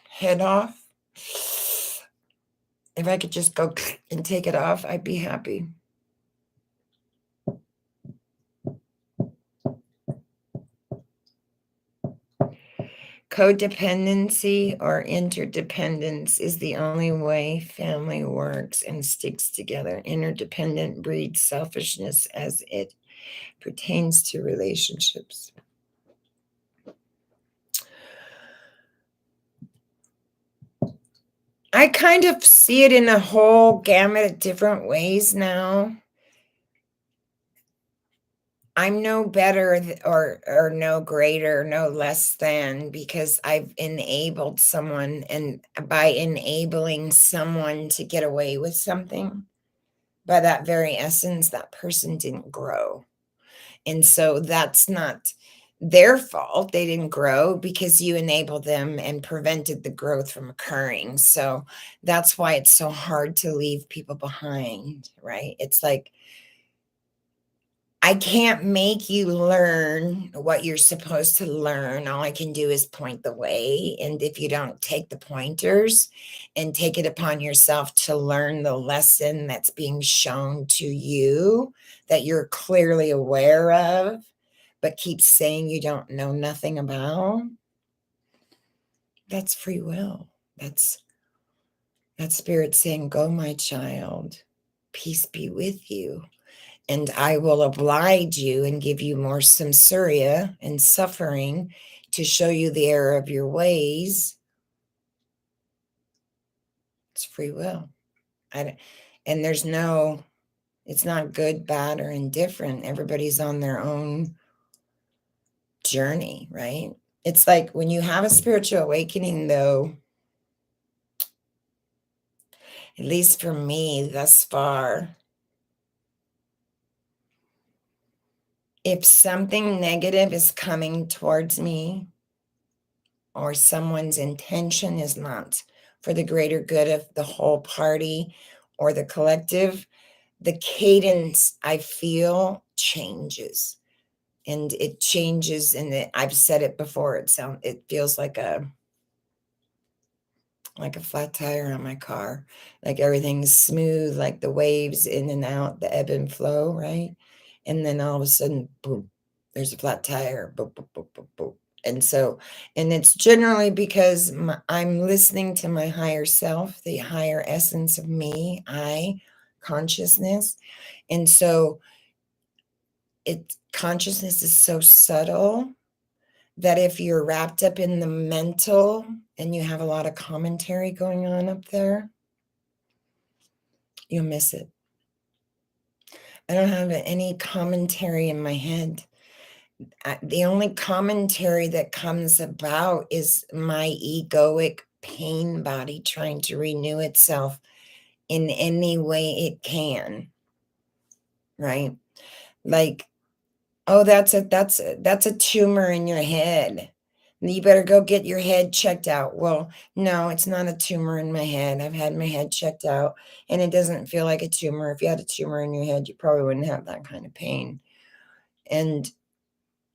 head off, if I could just go and take it off, I'd be happy. Codependency or interdependence is the only way family works and sticks together. Interdependent breeds selfishness as it pertains to relationships. I kind of see it in a whole gamut of different ways now. I'm no better or no greater, no less than, because I've enabled someone, and by enabling someone to get away with something, by that very essence, that person didn't grow. And so that's not their fault. They didn't grow because you enabled them and prevented the growth from occurring. So that's why it's so hard to leave people behind, right? It's like, I can't make you learn what you're supposed to learn. All I can do is point the way. And if you don't take the pointers and take it upon yourself to learn the lesson that's being shown to you, that you're clearly aware of, but keep saying you don't know nothing about, that's free will. That's spirit saying, go, my child, peace be with you. And I will oblige you and give you more samsara and suffering to show you the error of your ways. It's free will. And there's no, it's not good, bad, or indifferent. Everybody's on their own journey, right? It's like when you have a spiritual awakening, though, at least for me thus far, if something negative is coming towards me, or someone's intention is not for the greater good of the whole party or the collective, the cadence I feel changes. And it changes, and I've said it before, it feels like a flat tire on my car. Like everything's smooth, like the waves in and out, the ebb and flow, right? And then all of a sudden, boom, there's a flat tire. Boom, boom, boom, boom, boom. And so, and it's generally because I'm listening to my higher self, the higher essence of me, I, consciousness. And so consciousness is so subtle that if you're wrapped up in the mental and you have a lot of commentary going on up there, you'll miss it. I don't have any commentary in my head. The only commentary that comes about is my egoic pain body trying to renew itself in any way it can, right? Like, oh, that's a tumor in your head. You better go get your head checked out. Well, no, it's not a tumor in my head. I've had my head checked out and it doesn't feel like a tumor. If you had a tumor in your head, you probably wouldn't have that kind of pain. And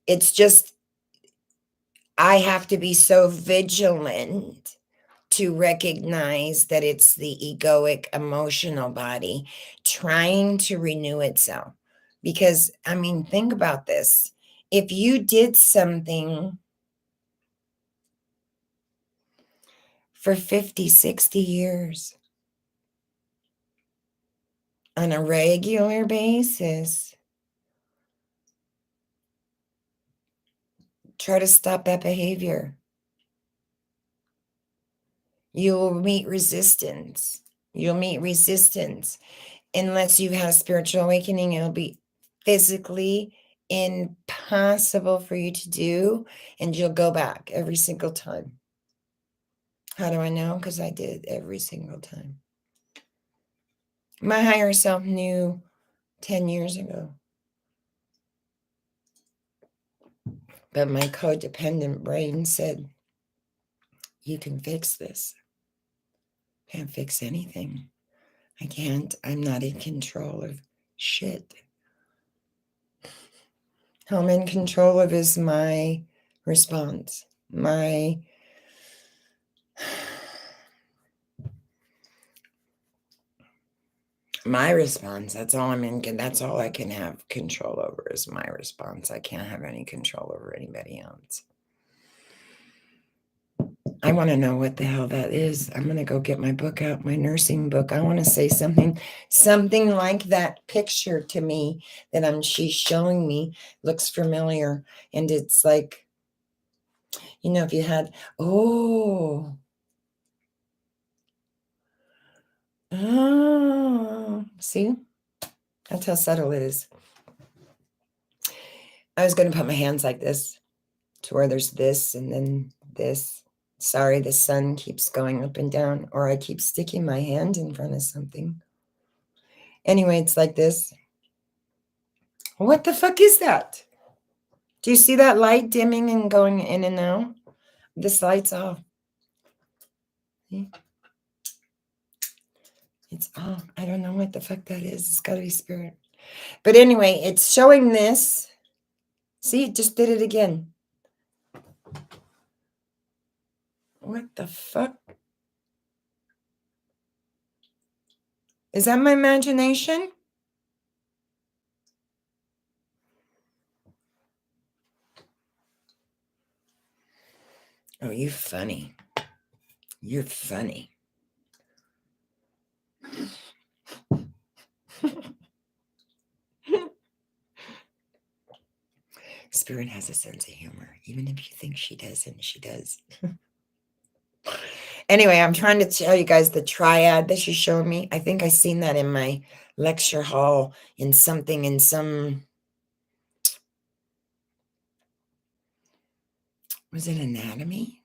it's just, I have to be so vigilant to recognize that it's the egoic emotional body trying to renew itself. Because, I mean, think about this. If you did something for 50, 60 years on a regular basis, try to stop that behavior. You'll meet resistance. You'll meet resistance. Unless you've had a spiritual awakening, it'll be physically impossible for you to do, and you'll go back every single time. How do I know? Because I did every single time. My higher self knew 10 years ago. But my codependent brain said, you can fix this. Can't fix anything. I can't. I'm not in control of shit. How I'm in control of is my response. My response. That's all that's all I can have control over is my response. I can't have any control over anybody else. I want to know what the hell that is. I'm going to go get my book out, my nursing book. I want to say something like that picture to me that she's showing me looks familiar. And it's like, if you had, see, that's how subtle it is. I was going to put my hands like this to where there's this and then this. Sorry, the sun keeps going up and down, or I keep sticking my hand in front of something. Anyway, it's like this. What the fuck is that? Do you see that light dimming and going in and out? This light's off. See? It's off. I don't know what the fuck that is. It's got to be spirit. But anyway, it's showing this. See, it just did it again. What the fuck? Is that my imagination? Oh, you're funny. You're funny. Spirit has a sense of humor. Even if you think she doesn't, she does. Anyway, I'm trying to tell you guys the triad that she showed me. I think I seen that in my lecture hall in something, in some, was it anatomy?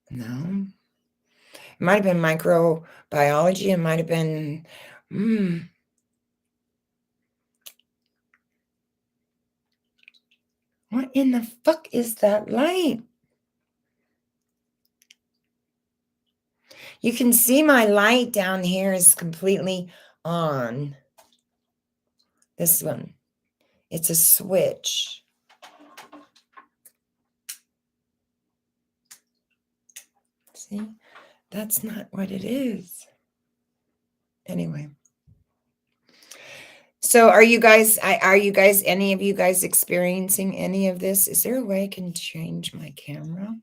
No. It might have been microbiology. It might have been, what in the fuck is that light? You can see my light down here is completely on. This one. It's a switch. See? That's not what it is. Anyway. So are you guys, any of you guys experiencing any of this? Is there a way I can change my camera?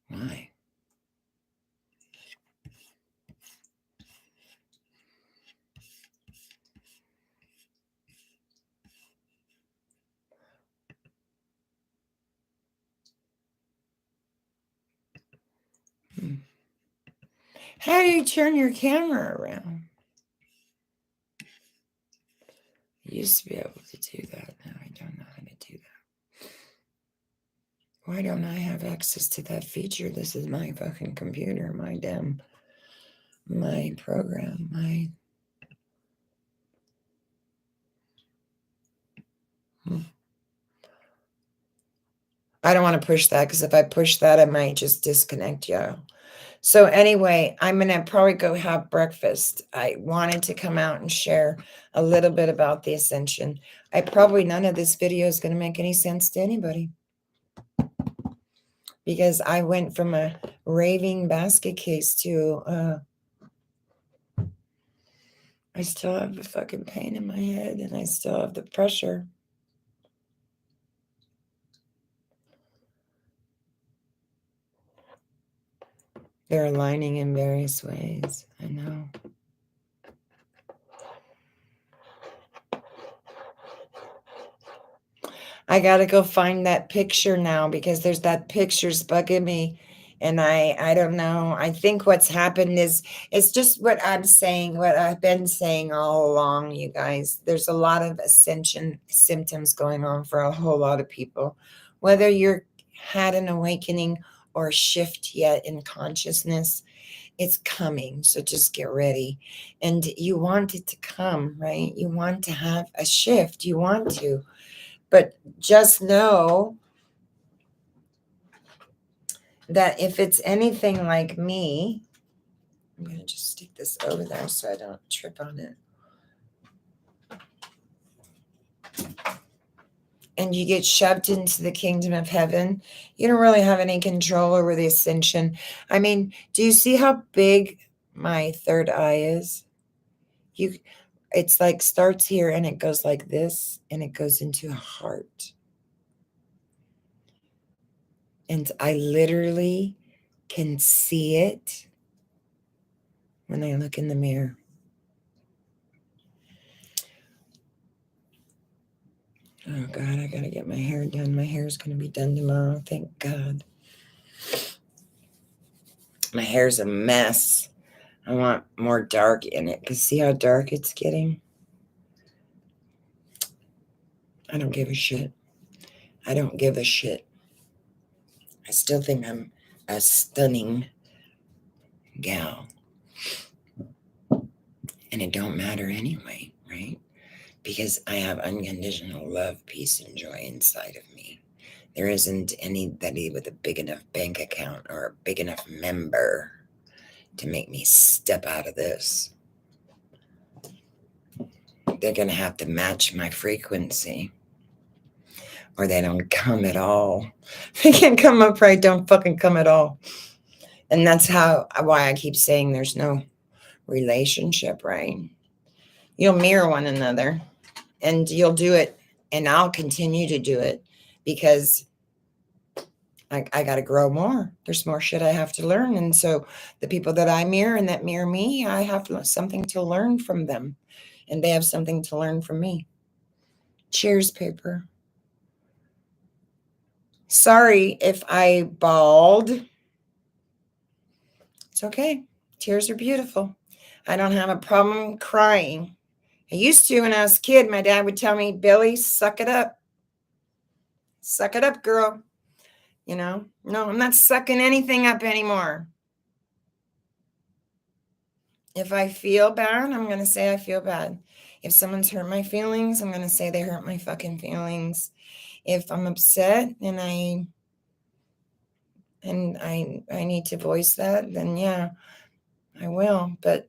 Why? How do you turn your camera around? I used to be able to do that. Now I don't know how to do that. Why don't I have access to that feature? This is my fucking computer, my program, I don't want to push that, because if I push that, I might just disconnect you. So anyway, I'm going to probably go have breakfast. I wanted to come out and share a little bit about the Ascension. None of this video is going to make any sense to anybody, because I went from a raving basket case to, I still have the fucking pain in my head, and I still have the pressure. They're aligning in various ways. I know. I got to go find that picture now, because there's that picture's bugging me. And I don't know. I think what's happened is, it's just what I'm saying, what I've been saying all along, you guys. There's a lot of ascension symptoms going on for a whole lot of people. Whether you're had an awakening or a shift yet in consciousness, it's coming. So just get ready. And you want it to come, right? You want to have a shift. You want to. But just know that if it's anything like me, I'm going to just stick this over there so I don't trip on it. And you get shoved into the kingdom of heaven, you don't really have any control over the ascension. I mean, do you see how big my third eye is? It's like starts here and it goes like this, and it goes into a heart. And I literally can see it when I look in the mirror. Oh, God, I got to get my hair done. My hair is going to be done tomorrow. Thank God. My hair's a mess. I want more dark in it, because see how dark it's getting? I don't give a shit. I don't give a shit. I still think I'm a stunning gal. And it don't matter anyway, right? Because I have unconditional love, peace, and joy inside of me. There isn't anybody with a big enough bank account or a big enough member to make me step out of this. They're going to have to match my frequency, or they don't come at all. They can't come up right, don't fucking come at all. And that's why I keep saying there's no relationship, right? You'll mirror one another, and you'll do it, and I'll continue to do it, because I got to grow more. There's more shit I have to learn. And so the people that I mirror and that mirror me, I have something to learn from them, and they have something to learn from me. Cheers, paper. Sorry if I bawled. It's okay. Tears are beautiful. I don't have a problem crying. I used to when I was a kid. My dad would tell me, Billy, suck it up. Suck it up, girl. You know, no, I'm not sucking anything up anymore. If I feel bad, I'm going to say I feel bad. If someone's hurt my feelings, I'm going to say they hurt my fucking feelings. If I'm upset and I need to voice that, then yeah, I will. But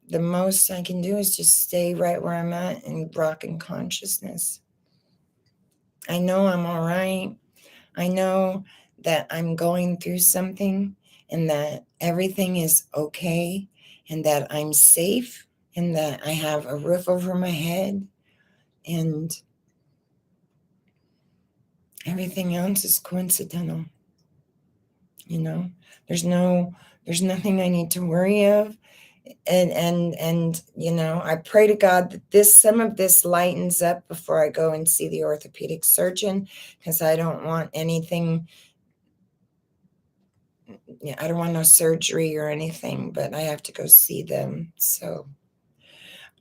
the most I can do is just stay right where I'm at and rock in consciousness. I know I'm all right. I know that I'm going through something, and that everything is okay, and that I'm safe, and that I have a roof over my head, and everything else is coincidental. You know, there's nothing I need to worry of. And you know, I pray to God that some of this lightens up before I go and see the orthopedic surgeon, because I don't want anything. Yeah, I don't want no surgery or anything, but I have to go see them. So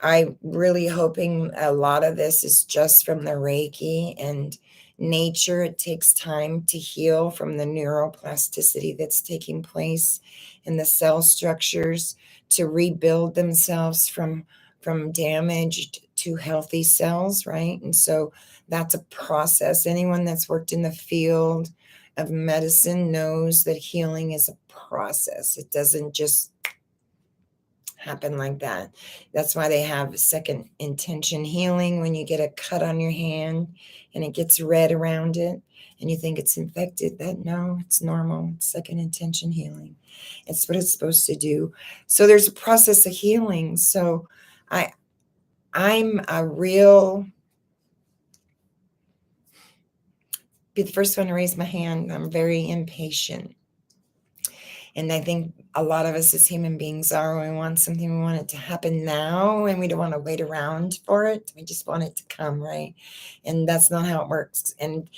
I'm really hoping a lot of this is just from the Reiki and nature. It takes time to heal from the neuroplasticity that's taking place in the cell structures, to rebuild themselves from damaged to healthy cells, right? And so that's a process. Anyone that's worked in the field of medicine knows that healing is a process. It doesn't just happen like that. That's why they have second intention healing. When you get a cut on your hand and it gets red around it and you think it's infected, no, it's normal. It's second intention healing. It's what it's supposed to do. So there's a process of healing. So I'm be the first one to raise my hand. I'm very impatient. And I think a lot of us as human beings are. When we want something, we want it to happen now, and we don't want to wait around for it. We just want it to come, right? And that's not how it works. And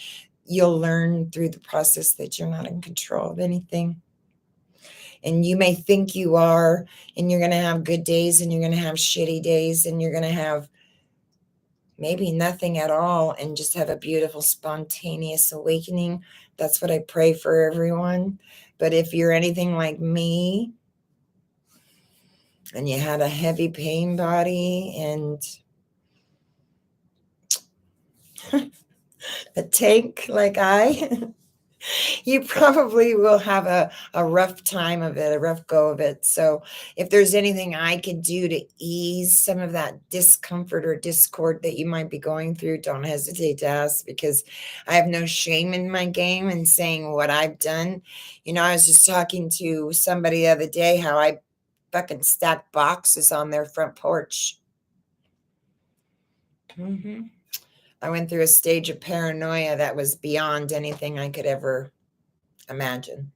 you'll learn through the process that you're not in control of anything. And you may think you are, and you're going to have good days, and you're going to have shitty days, and you're going to have maybe nothing at all, and just have a beautiful spontaneous awakening. That's what I pray for everyone. But if you're anything like me, and you had a heavy pain body and a tank like you probably will have a rough time of it, a rough go of it. So if there's anything I could do to ease some of that discomfort or discord that you might be going through, don't hesitate to ask, because I have no shame in my game and saying what I've done. You know, I was just talking to somebody the other day how I fucking stack boxes on their front porch. I went through a stage of paranoia that was beyond anything I could ever imagine.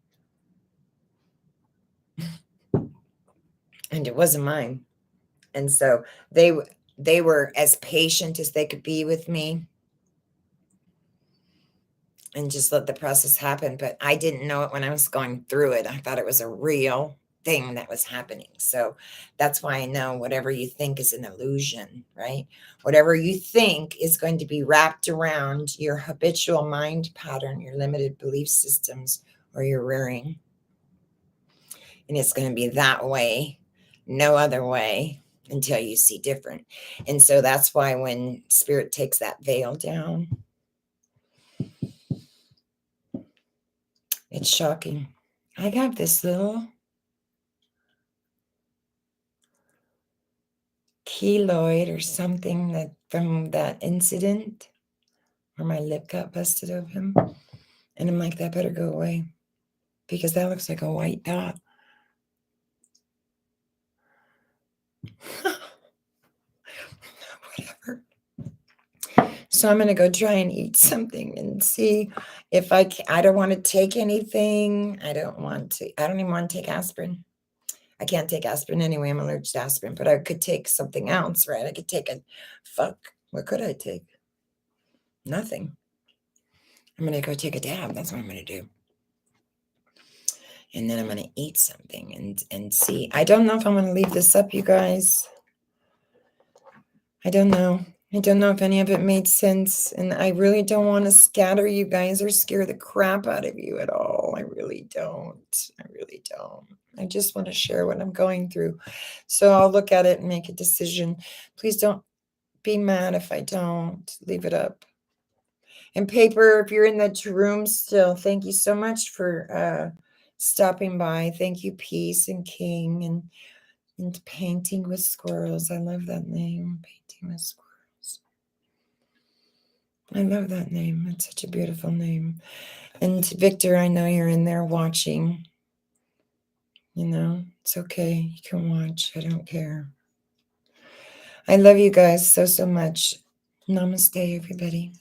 And it wasn't mine. And so they were as patient as they could be with me and just let the process happen. But I didn't know it when I was going through it. I thought it was a real thing that was happening. So that's why I know whatever you think is an illusion, right? Whatever you think is going to be wrapped around your habitual mind pattern, your limited belief systems, or your rearing. And it's going to be that way, no other way, until you see different. And so that's why when spirit takes that veil down, it's shocking. I got this little keloid or something that from that incident where my lip got busted open. And I'm like, that better go away, because that looks like a white dot. Whatever. So I'm going to go try and eat something and see if I can. I don't want to take anything. I don't even want to take aspirin. I can't take aspirin anyway. I'm allergic to aspirin, but I could take something else, right? I could take what could I take? Nothing. I'm going to go take a dab. That's what I'm going to do. And then I'm going to eat something and see. I don't know if I'm going to leave this up, you guys. I don't know. I don't know if any of it made sense. And I really don't want to scatter you guys or scare the crap out of you at all. I really don't. I just want to share what I'm going through. So I'll look at it and make a decision. Please don't be mad if I don't. Leave it up. And Paper, if you're in the room still, thank you so much for stopping by. Thank you, Peace and King, and Painting with Squirrels. I love that name, Painting with Squirrels. I love that name. It's such a beautiful name. And Victor, I know you're in there watching. You know, it's okay. You can watch. I don't care. I love you guys so much. Namaste, everybody.